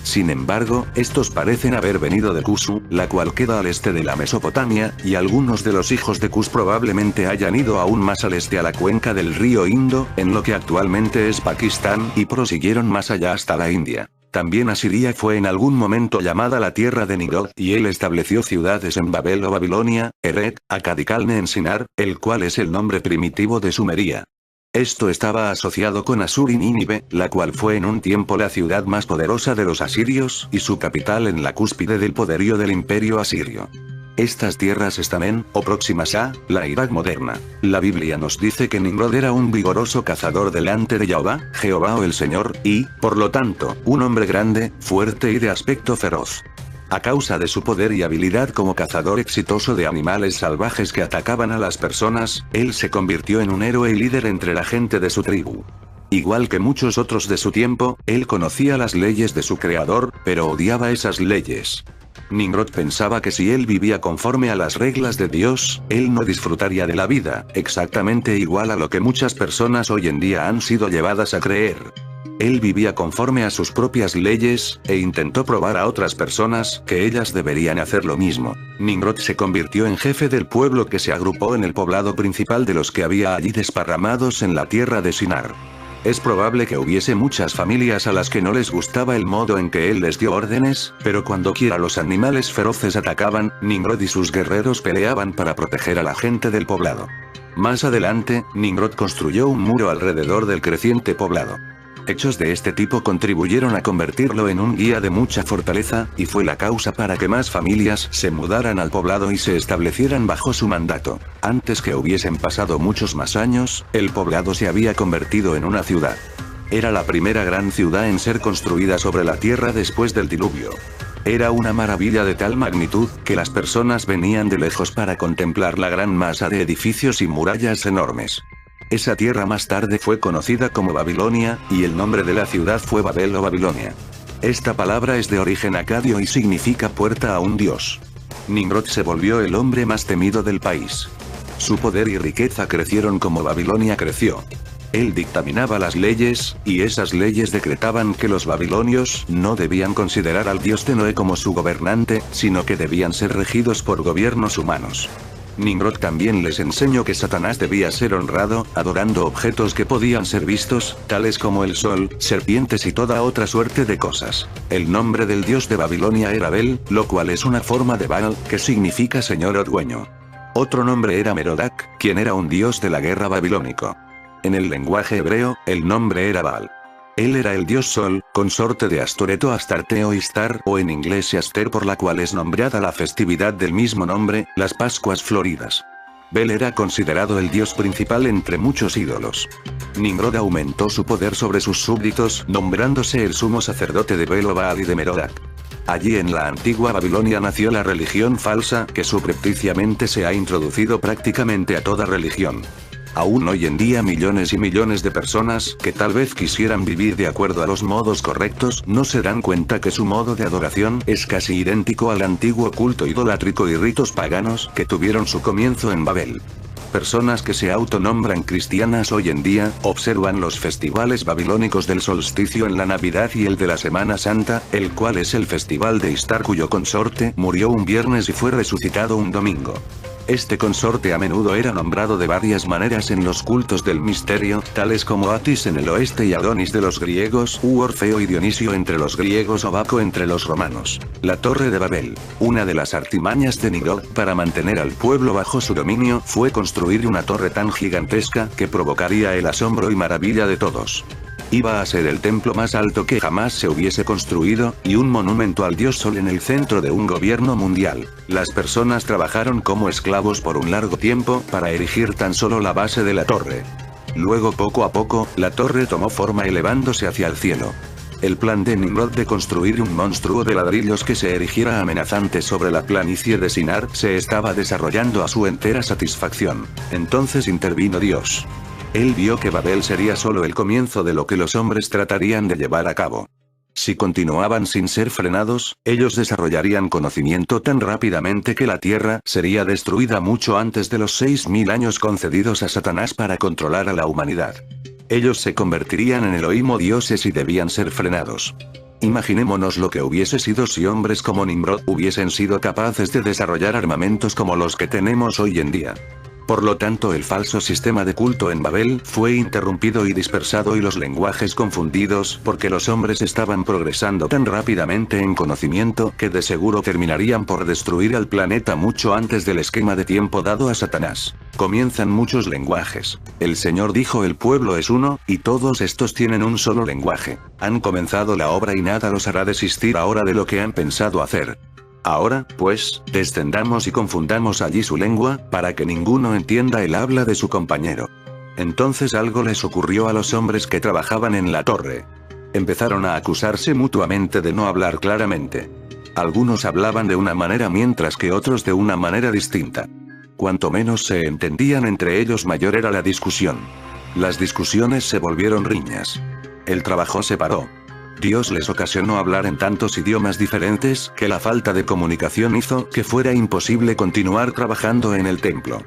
Sin embargo, estos parecen haber venido de Kusu, la cual queda al este de la Mesopotamia, y algunos de los hijos de Cus probablemente hayan ido aún más al este a la cuenca del río Indo, en lo que actualmente es Pakistán, y prosiguieron más allá hasta la India. También Asiria fue en algún momento llamada la tierra de Nimrod, y él estableció ciudades en Babel o Babilonia, Erech, Acadicalne en Sinar, el cual es el nombre primitivo de Sumeria. Esto estaba asociado con Asur y Nínive, la cual fue en un tiempo la ciudad más poderosa de los asirios, y su capital en la cúspide del poderío del imperio asirio. Estas tierras están en, o próximas a, la Irak moderna. La Biblia nos dice que Nimrod era un vigoroso cazador delante de Jehová o el Señor, y, por lo tanto, un hombre grande, fuerte y de aspecto feroz. A causa de su poder y habilidad como cazador exitoso de animales salvajes que atacaban a las personas, él se convirtió en un héroe y líder entre la gente de su tribu. Igual que muchos otros de su tiempo, él conocía las leyes de su creador, pero odiaba esas leyes. Nimrod pensaba que si él vivía conforme a las reglas de Dios, él no disfrutaría de la vida, exactamente igual a lo que muchas personas hoy en día han sido llevadas a creer. Él vivía conforme a sus propias leyes, e intentó probar a otras personas que ellas deberían hacer lo mismo. Nimrod se convirtió en jefe del pueblo que se agrupó en el poblado principal de los que había allí desparramados en la tierra de Sinar. Es probable que hubiese muchas familias a las que no les gustaba el modo en que él les dio órdenes, pero cuando quiera los animales feroces atacaban, Nimrod y sus guerreros peleaban para proteger a la gente del poblado. Más adelante, Nimrod construyó un muro alrededor del creciente poblado. Hechos de este tipo contribuyeron a convertirlo en un guía de mucha fortaleza, y fue la causa para que más familias se mudaran al poblado y se establecieran bajo su mandato. Antes que hubiesen pasado muchos más años, el poblado se había convertido en una ciudad. Era la primera gran ciudad en ser construida sobre la tierra después del diluvio. Era una maravilla de tal magnitud, que las personas venían de lejos para contemplar la gran masa de edificios y murallas enormes. Esa tierra más tarde fue conocida como Babilonia, y el nombre de la ciudad fue Babel o Babilonia. Esta palabra es de origen acadio y significa puerta a un dios. Nimrod se volvió el hombre más temido del país. Su poder y riqueza crecieron como Babilonia creció. Él dictaminaba las leyes, y esas leyes decretaban que los babilonios no debían considerar al dios de Noé como su gobernante, sino que debían ser regidos por gobiernos humanos. Nimrod también les enseñó que Satanás debía ser honrado, adorando objetos que podían ser vistos, tales como el sol, serpientes y toda otra suerte de cosas. El nombre del dios de Babilonia era Bel, lo cual es una forma de Baal, que significa señor o dueño. Otro nombre era Merodach, quien era un dios de la guerra babilónico. En el lenguaje hebreo, el nombre era Baal. Él era el dios Sol, consorte de Astoreto, Astarte o Istar, o en inglés Aster, por la cual es nombrada la festividad del mismo nombre, las Pascuas Floridas. Bel era considerado el dios principal entre muchos ídolos. Nimrod aumentó su poder sobre sus súbditos, nombrándose el sumo sacerdote de Bel o Baal y de Merodach. Allí en la antigua Babilonia nació la religión falsa, que subrepticiamente se ha introducido prácticamente a toda religión. Aún hoy en día millones y millones de personas, que tal vez quisieran vivir de acuerdo a los modos correctos, no se dan cuenta que su modo de adoración es casi idéntico al antiguo culto idolátrico y ritos paganos que tuvieron su comienzo en Babel. Personas que se autonombran cristianas hoy en día, observan los festivales babilónicos del solsticio en la Navidad y el de la Semana Santa, el cual es el festival de Istar, cuyo consorte murió un viernes y fue resucitado un domingo. Este consorte a menudo era nombrado de varias maneras en los cultos del misterio, tales como Atis en el oeste y Adonis de los griegos, u Orfeo y Dionisio entre los griegos o Baco entre los romanos. La Torre de Babel, una de las artimañas de Nimrod para mantener al pueblo bajo su dominio, fue construir una torre tan gigantesca que provocaría el asombro y maravilla de todos. Iba a ser el templo más alto que jamás se hubiese construido, y un monumento al dios Sol en el centro de un gobierno mundial. Las personas trabajaron como esclavos por un largo tiempo para erigir tan solo la base de la torre. Luego poco a poco, la torre tomó forma elevándose hacia el cielo. El plan de Nimrod de construir un monstruo de ladrillos que se erigiera amenazante sobre la planicie de Sinar se estaba desarrollando a su entera satisfacción. Entonces intervino Dios. Él vio que Babel sería solo el comienzo de lo que los hombres tratarían de llevar a cabo. Si continuaban sin ser frenados, ellos desarrollarían conocimiento tan rápidamente que la Tierra sería destruida mucho antes de los 6000 años concedidos a Satanás para controlar a la humanidad. Ellos se convertirían en Elohim o dioses y debían ser frenados. Imaginémonos lo que hubiese sido si hombres como Nimrod hubiesen sido capaces de desarrollar armamentos como los que tenemos hoy en día. Por lo tanto, el falso sistema de culto en Babel fue interrumpido y dispersado y los lenguajes confundidos porque los hombres estaban progresando tan rápidamente en conocimiento que de seguro terminarían por destruir al planeta mucho antes del esquema de tiempo dado a Satanás. Comienzan muchos lenguajes. El Señor dijo: el pueblo es uno, y todos estos tienen un solo lenguaje. Han comenzado la obra y nada los hará desistir ahora de lo que han pensado hacer. Ahora, pues, descendamos y confundamos allí su lengua, para que ninguno entienda el habla de su compañero. Entonces algo les ocurrió a los hombres que trabajaban en la torre. Empezaron a acusarse mutuamente de no hablar claramente. Algunos hablaban de una manera mientras que otros de una manera distinta. Cuanto menos se entendían entre ellos, mayor era la discusión. Las discusiones se volvieron riñas. El trabajo se paró. Dios les ocasionó hablar en tantos idiomas diferentes que la falta de comunicación hizo que fuera imposible continuar trabajando en el templo.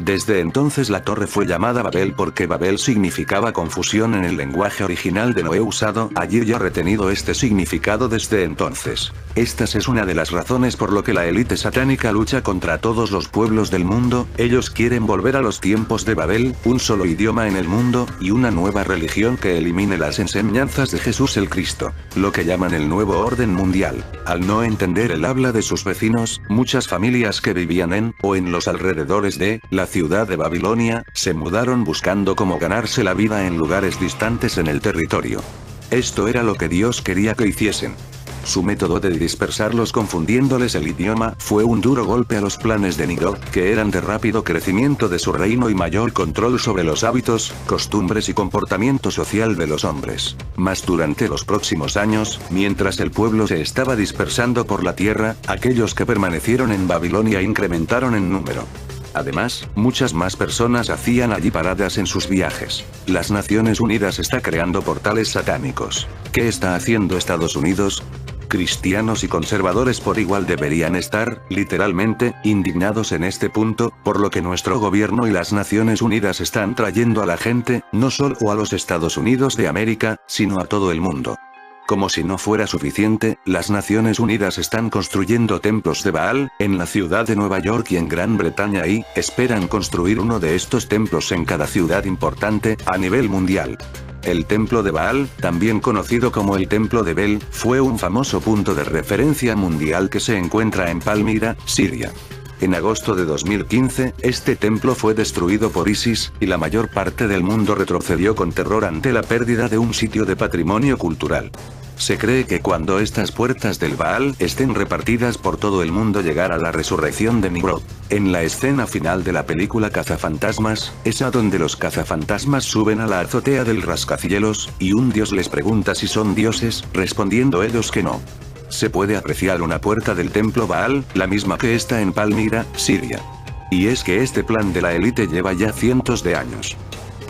Desde entonces la torre fue llamada Babel porque Babel significaba confusión en el lenguaje original de Noé usado allí y ha retenido este significado desde entonces. Esta es una de las razones por lo que la élite satánica lucha contra todos los pueblos del mundo. Ellos quieren volver a los tiempos de Babel, un solo idioma en el mundo, y una nueva religión que elimine las enseñanzas de Jesús el Cristo, lo que llaman el nuevo orden mundial. Al no entender el habla de sus vecinos, muchas familias que vivían en, o en los alrededores de, la ciudad de Babilonia, se mudaron buscando cómo ganarse la vida en lugares distantes en el territorio. Esto era lo que Dios quería que hiciesen. Su método de dispersarlos confundiéndoles el idioma fue un duro golpe a los planes de Nimrod, que eran de rápido crecimiento de su reino y mayor control sobre los hábitos, costumbres y comportamiento social de los hombres. Mas durante los próximos años, mientras el pueblo se estaba dispersando por la tierra, aquellos que permanecieron en Babilonia incrementaron en número. Además, muchas más personas hacían allí paradas en sus viajes. Las Naciones Unidas está creando portales satánicos. ¿Qué está haciendo Estados Unidos? Cristianos y conservadores por igual deberían estar, literalmente, indignados en este punto, por lo que nuestro gobierno y las Naciones Unidas están trayendo a la gente, no solo a los Estados Unidos de América, sino a todo el mundo. Como si no fuera suficiente, las Naciones Unidas están construyendo templos de Baal, en la ciudad de Nueva York y en Gran Bretaña y, esperan construir uno de estos templos en cada ciudad importante, a nivel mundial. El templo de Baal, también conocido como el templo de Bel, fue un famoso punto de referencia mundial que se encuentra en Palmira, Siria. En agosto de 2015, este templo fue destruido por ISIS, y la mayor parte del mundo retrocedió con terror ante la pérdida de un sitio de patrimonio cultural. Se cree que cuando estas puertas del Baal estén repartidas por todo el mundo llegará la resurrección de Nimrod. En la escena final de la película Cazafantasmas, es a donde los cazafantasmas suben a la azotea del rascacielos, y un dios les pregunta si son dioses, respondiendo ellos que no. Se puede apreciar una puerta del templo Baal, la misma que está en Palmira, Siria. Y es que este plan de la élite lleva ya cientos de años.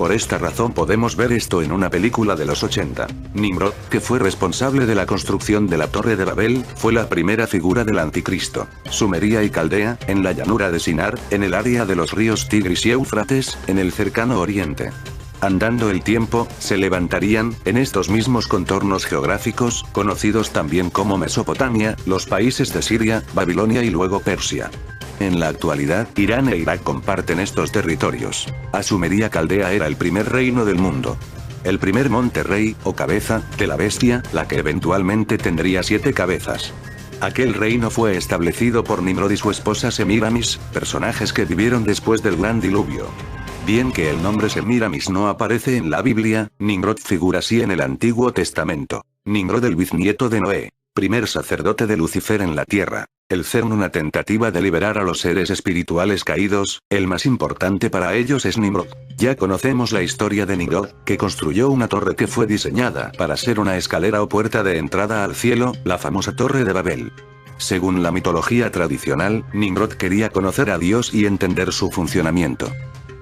Por esta razón podemos ver esto en una película de los 80. Nimrod, que fue responsable de la construcción de la Torre de Babel, fue la primera figura del anticristo. Sumeria y Caldea, en la llanura de Sinar, en el área de los ríos Tigris y Éufrates, en el cercano oriente. Andando el tiempo, se levantarían, en estos mismos contornos geográficos, conocidos también como Mesopotamia, los países de Siria, Babilonia y luego Persia. En la actualidad, Irán e Irak comparten estos territorios. Sumeria Caldea era el primer reino del mundo. El primer monte rey, o cabeza, de la bestia, la que eventualmente tendría 7 cabezas. Aquel reino fue establecido por Nimrod y su esposa Semiramis, personajes que vivieron después del gran diluvio. Bien que el nombre Semiramis no aparece en la Biblia, Nimrod figura así en el Antiguo Testamento. Nimrod, el bisnieto de Noé, primer sacerdote de Lucifer en la tierra. El CERN, una tentativa de liberar a los seres espirituales caídos, el más importante para ellos es Nimrod. Ya conocemos la historia de Nimrod, que construyó una torre que fue diseñada para ser una escalera o puerta de entrada al cielo, la famosa Torre de Babel. Según la mitología tradicional, Nimrod quería conocer a Dios y entender su funcionamiento.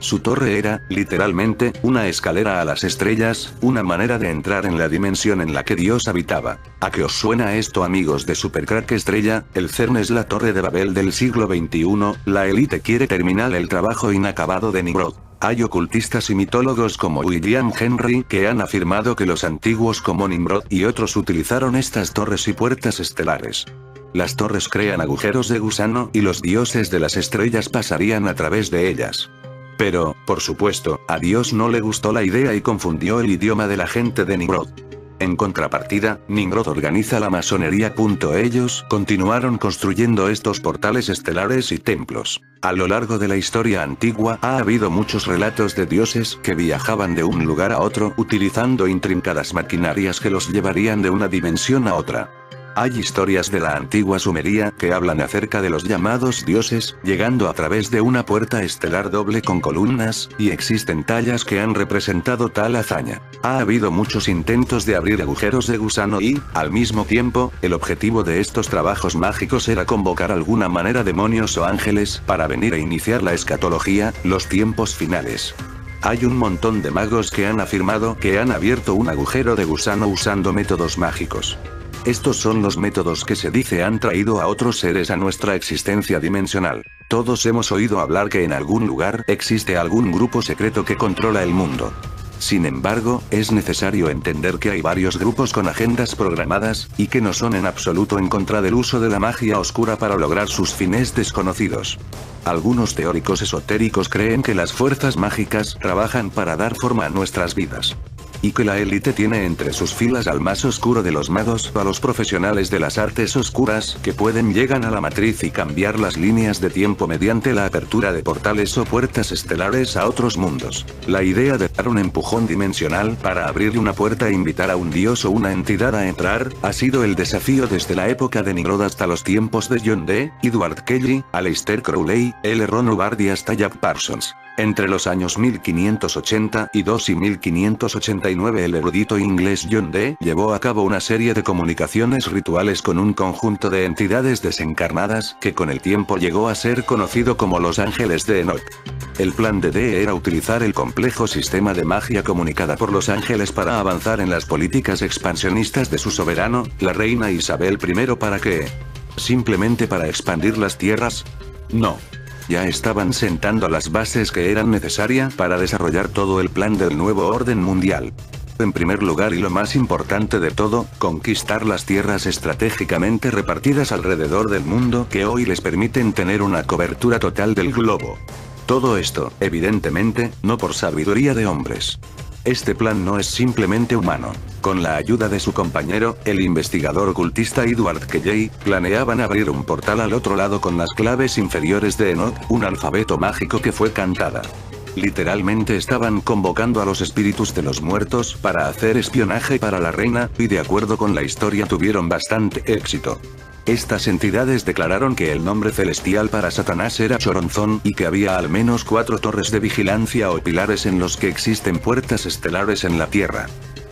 Su torre era, literalmente, una escalera a las estrellas, una manera de entrar en la dimensión en la que Dios habitaba. ¿A qué os suena esto, amigos de Supercrack Estrella? El CERN es la Torre de Babel del siglo XXI, la élite quiere terminar el trabajo inacabado de Nimrod. Hay ocultistas y mitólogos como William Henry que han afirmado que los antiguos como Nimrod y otros utilizaron estas torres y puertas estelares. Las torres crean agujeros de gusano y los dioses de las estrellas pasarían a través de ellas. Pero, por supuesto, a Dios no le gustó la idea y confundió el idioma de la gente de Nimrod. En contrapartida, Nimrod organiza la masonería. Ellos continuaron construyendo estos portales estelares y templos. A lo largo de la historia antigua ha habido muchos relatos de dioses que viajaban de un lugar a otro utilizando intrincadas maquinarias que los llevarían de una dimensión a otra. Hay historias de la antigua Sumeria que hablan acerca de los llamados dioses, llegando a través de una puerta estelar doble con columnas, y existen tallas que han representado tal hazaña. Ha habido muchos intentos de abrir agujeros de gusano y, al mismo tiempo, el objetivo de estos trabajos mágicos era convocar alguna manera demonios o ángeles para venir a iniciar la escatología, los tiempos finales. Hay un montón de magos que han afirmado que han abierto un agujero de gusano usando métodos mágicos. Estos son los métodos que se dice han traído a otros seres a nuestra existencia dimensional. Todos hemos oído hablar que en algún lugar existe algún grupo secreto que controla el mundo. Sin embargo, es necesario entender que hay varios grupos con agendas programadas, y que no son en absoluto en contra del uso de la magia oscura para lograr sus fines desconocidos. Algunos teóricos esotéricos creen que las fuerzas mágicas trabajan para dar forma a nuestras vidas. Y que la élite tiene entre sus filas al más oscuro de los magos o a los profesionales de las artes oscuras que pueden llegar a la matriz y cambiar las líneas de tiempo mediante la apertura de portales o puertas estelares a otros mundos. La idea de dar un empujón dimensional para abrir una puerta e invitar a un dios o una entidad a entrar, ha sido el desafío desde la época de Nimrod hasta los tiempos de John Dee, Edward Kelly, Aleister Crowley, L. Ron Hubbard y hasta Jack Parsons. Entre los años 1582 y 1589 el erudito inglés John Dee llevó a cabo una serie de comunicaciones rituales con un conjunto de entidades desencarnadas que con el tiempo llegó a ser conocido como los ángeles de Enoch. El plan de Dee era utilizar el complejo sistema de magia comunicada por los ángeles para avanzar en las políticas expansionistas de su soberano, la reina Isabel I. ¿Para qué? ¿Simplemente para expandir las tierras? No. Ya estaban sentando las bases que eran necesarias para desarrollar todo el plan del nuevo orden mundial. En primer lugar y lo más importante de todo, conquistar las tierras estratégicamente repartidas alrededor del mundo que hoy les permiten tener una cobertura total del globo. Todo esto, evidentemente, no por sabiduría de hombres. Este plan no es simplemente humano. Con la ayuda de su compañero, el investigador ocultista Edward Kelly, planeaban abrir un portal al otro lado con las claves inferiores de Enoch, un alfabeto mágico que fue cantada. Literalmente estaban convocando a los espíritus de los muertos para hacer espionaje para la reina, y de acuerdo con la historia tuvieron bastante éxito. Estas entidades declararon que el nombre celestial para Satanás era Choronzón y que había al menos 4 torres de vigilancia o pilares en los que existen puertas estelares en la Tierra.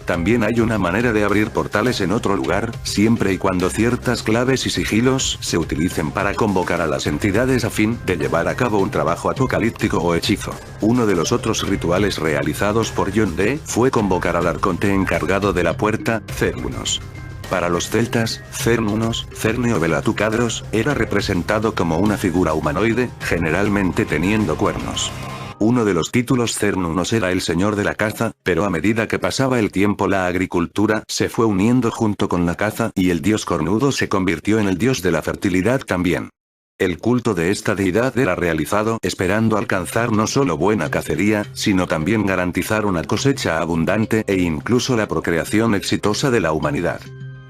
También hay una manera de abrir portales en otro lugar, siempre y cuando ciertas claves y sigilos se utilicen para convocar a las entidades a fin de llevar a cabo un trabajo apocalíptico o hechizo. Uno de los otros rituales realizados por John Dee fue convocar al arconte encargado de la puerta, Cernunnos. Para los celtas, Cernunnos, Cerne o Velatucadros, era representado como una figura humanoide, generalmente teniendo cuernos. Uno de los títulos Cernunnos era el señor de la caza, pero a medida que pasaba el tiempo la agricultura se fue uniendo junto con la caza y el dios cornudo se convirtió en el dios de la fertilidad también. El culto de esta deidad era realizado esperando alcanzar no solo buena cacería, sino también garantizar una cosecha abundante e incluso la procreación exitosa de la humanidad.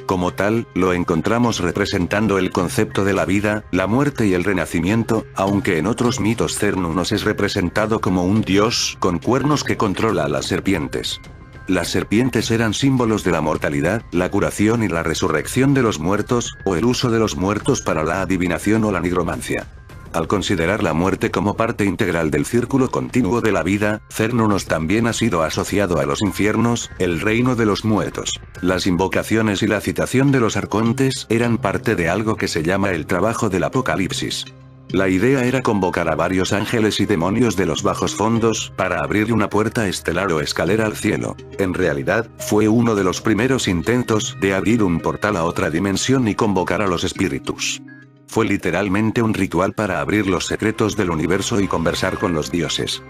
Como tal, lo encontramos representando el concepto de la vida, la muerte y el renacimiento, aunque en otros mitos Cernunnos es representado como un dios con cuernos que controla a las serpientes. Las serpientes eran símbolos de la mortalidad, la curación y la resurrección de los muertos, o el uso de los muertos para la adivinación o la nigromancia. Al considerar la muerte como parte integral del círculo continuo de la vida, Cernunnos también ha sido asociado a los infiernos, el reino de los muertos. Las invocaciones y la citación de los arcontes eran parte de algo que se llama el trabajo del apocalipsis. La idea era convocar a varios ángeles y demonios de los bajos fondos para abrir una puerta estelar o escalera al cielo. En realidad, fue uno de los primeros intentos de abrir un portal a otra dimensión y convocar a los espíritus. Fue literalmente un ritual para abrir los secretos del universo y conversar con los dioses.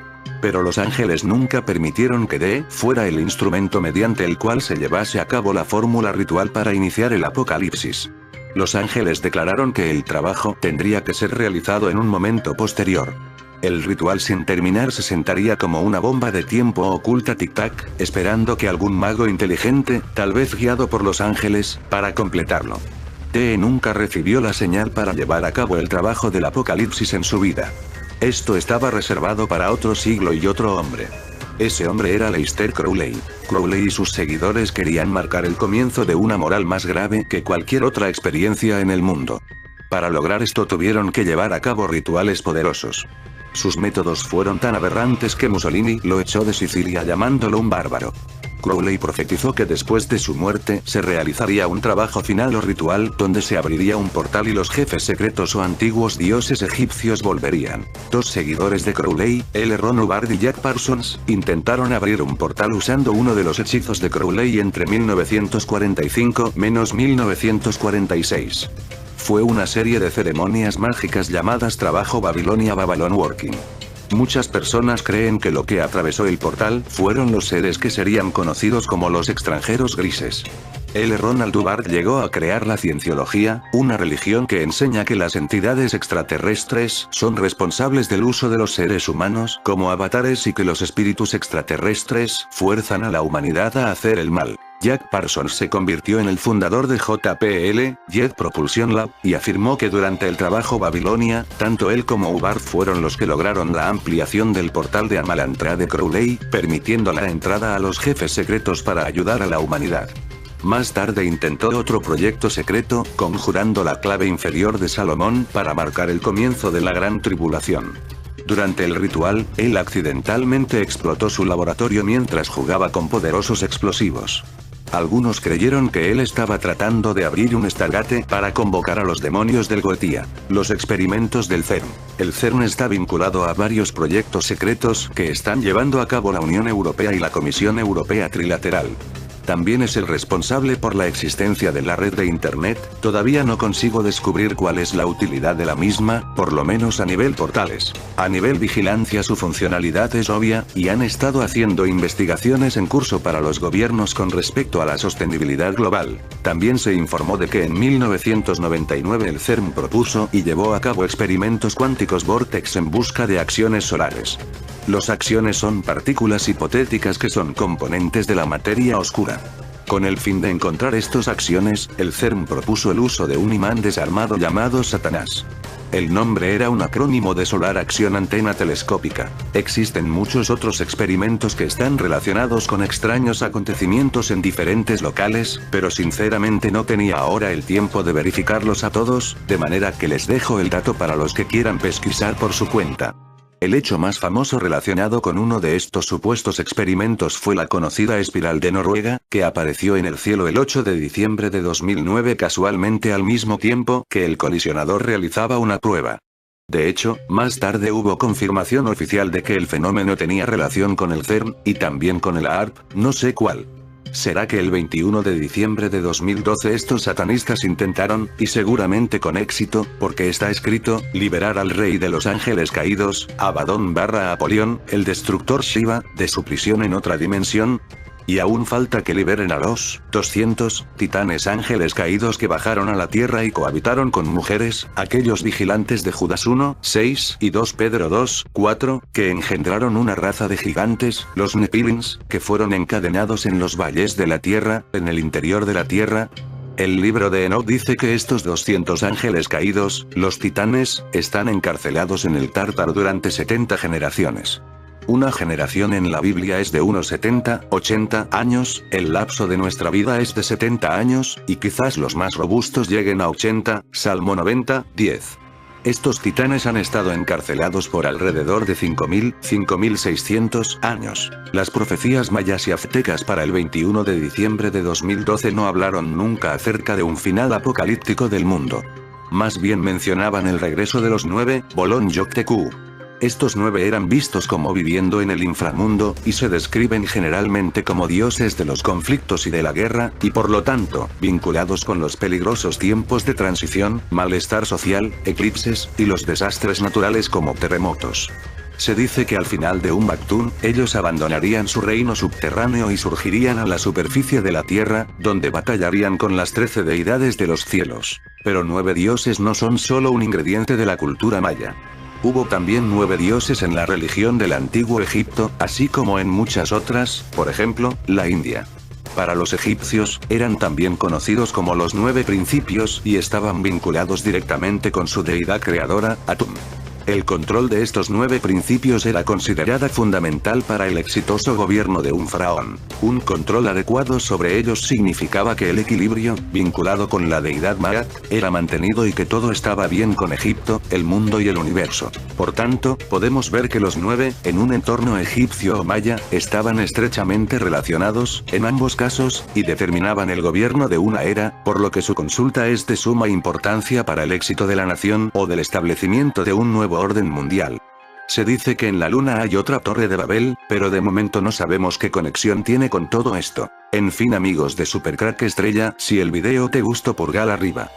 Pero los ángeles nunca permitieron que Dee fuera el instrumento mediante el cual se llevase a cabo la fórmula ritual para iniciar el apocalipsis. Los ángeles declararon que el trabajo tendría que ser realizado en un momento posterior. El ritual sin terminar se sentaría como una bomba de tiempo oculta tic-tac, esperando que algún mago inteligente, tal vez guiado por los ángeles, para completarlo. Dee nunca recibió la señal para llevar a cabo el trabajo del apocalipsis en su vida. Esto estaba reservado para otro siglo y otro hombre. Ese hombre era Aleister Crowley. Crowley y sus seguidores querían marcar el comienzo de una moral más grave que cualquier otra experiencia en el mundo. Para lograr esto tuvieron que llevar a cabo rituales poderosos. Sus métodos fueron tan aberrantes que Mussolini lo echó de Sicilia llamándolo un bárbaro. Crowley profetizó que después de su muerte se realizaría un trabajo final o ritual donde se abriría un portal y los jefes secretos o antiguos dioses egipcios volverían. Dos seguidores de Crowley, L. Ron Hubbard y Jack Parsons, intentaron abrir un portal usando uno de los hechizos de Crowley entre 1945-1946. Fue una serie de ceremonias mágicas llamadas trabajo Babilonia Babylon Working. Muchas personas creen que lo que atravesó el portal fueron los seres que serían conocidos como los extranjeros grises. L. Ronald Hubbard llegó a crear la cienciología, una religión que enseña que las entidades extraterrestres son responsables del uso de los seres humanos como avatares y que los espíritus extraterrestres fuerzan a la humanidad a hacer el mal. Jack Parsons se convirtió en el fundador de JPL, Jet Propulsion Lab, y afirmó que durante el trabajo Babilonia, tanto él como Hubbard fueron los que lograron la ampliación del portal de Amalantra de Crowley, permitiendo la entrada a los jefes secretos para ayudar a la humanidad. Más tarde intentó otro proyecto secreto, conjurando la clave inferior de Salomón para marcar el comienzo de la Gran Tribulación. Durante el ritual, él accidentalmente explotó su laboratorio mientras jugaba con poderosos explosivos. Algunos creyeron que él estaba tratando de abrir un Stargate para convocar a los demonios del Goetia. Los experimentos del CERN. El CERN está vinculado a varios proyectos secretos que están llevando a cabo la Unión Europea y la Comisión Europea Trilateral. También es el responsable por la existencia de la red de Internet. Todavía no consigo descubrir cuál es la utilidad de la misma, por lo menos a nivel portales. A nivel vigilancia su funcionalidad es obvia, y han estado haciendo investigaciones en curso para los gobiernos con respecto a la sostenibilidad global. También se informó de que en 1999 el CERN propuso y llevó a cabo experimentos cuánticos Vortex en busca de acciones solares. Los acciones son partículas hipotéticas que son componentes de la materia oscura. Con el fin de encontrar estos acciones, el CERN propuso el uso de un imán desarmado llamado Satanás. El nombre era un acrónimo de Solar Action Antena Telescópica. Existen muchos otros experimentos que están relacionados con extraños acontecimientos en diferentes locales, pero sinceramente no tenía ahora el tiempo de verificarlos a todos, de manera que les dejo el dato para los que quieran pesquisar por su cuenta. El hecho más famoso relacionado con uno de estos supuestos experimentos fue la conocida espiral de Noruega, que apareció en el cielo el 8 de diciembre de 2009 casualmente al mismo tiempo que el colisionador realizaba una prueba. De hecho, más tarde hubo confirmación oficial de que el fenómeno tenía relación con el CERN, y también con el ARP, no sé cuál. ¿Será que el 21 de diciembre de 2012 estos satanistas intentaron, y seguramente con éxito, porque está escrito, liberar al rey de los ángeles caídos, Abaddon/Apolión, el destructor Shiva, de su prisión en otra dimensión? Y aún falta que liberen a los 200 titanes ángeles caídos que bajaron a la tierra y cohabitaron con mujeres, aquellos vigilantes de Judas 1, 6 y 2 Pedro 2, 4, que engendraron una raza de gigantes, los Nephilims, que fueron encadenados en los valles de la tierra, en el interior de la tierra. El libro de Enoch dice que estos 200 ángeles caídos, los titanes, están encarcelados en el Tártaro durante 70 generaciones. Una generación en la Biblia es de unos 70, 80 años, el lapso de nuestra vida es de 70 años, y quizás los más robustos lleguen a 80, Salmo 90, 10. Estos titanes han estado encarcelados por alrededor de 5.600 años. Las profecías mayas y aztecas para el 21 de diciembre de 2012 no hablaron nunca acerca de un final apocalíptico del mundo. Más bien mencionaban el regreso de los 9, Bolón Yoctecu. Estos 9 eran vistos como viviendo en el inframundo, y se describen generalmente como dioses de los conflictos y de la guerra, y por lo tanto, vinculados con los peligrosos tiempos de transición, malestar social, eclipses, y los desastres naturales como terremotos. Se dice que al final de un Bactún, ellos abandonarían su reino subterráneo y surgirían a la superficie de la tierra, donde batallarían con las 13 deidades de los cielos. Pero 9 dioses no son solo un ingrediente de la cultura maya. Hubo también 9 dioses en la religión del antiguo Egipto, así como en muchas otras, por ejemplo, la India. Para los egipcios, eran también conocidos como los 9 principios y estaban vinculados directamente con su deidad creadora, Atum. El control de estos 9 principios era considerada fundamental para el exitoso gobierno de un faraón. Un control adecuado sobre ellos significaba que el equilibrio, vinculado con la deidad Maat, era mantenido y que todo estaba bien con Egipto, el mundo y el universo. Por tanto, podemos ver que los 9, en un entorno egipcio o maya, estaban estrechamente relacionados, en ambos casos, y determinaban el gobierno de una era, por lo que su consulta es de suma importancia para el éxito de la nación o del establecimiento de un nuevo orden mundial. Se dice que en la luna hay otra torre de Babel, pero de momento no sabemos qué conexión tiene con todo esto. En fin amigos de Supercrack Estrella, si el video te gustó pulgar arriba.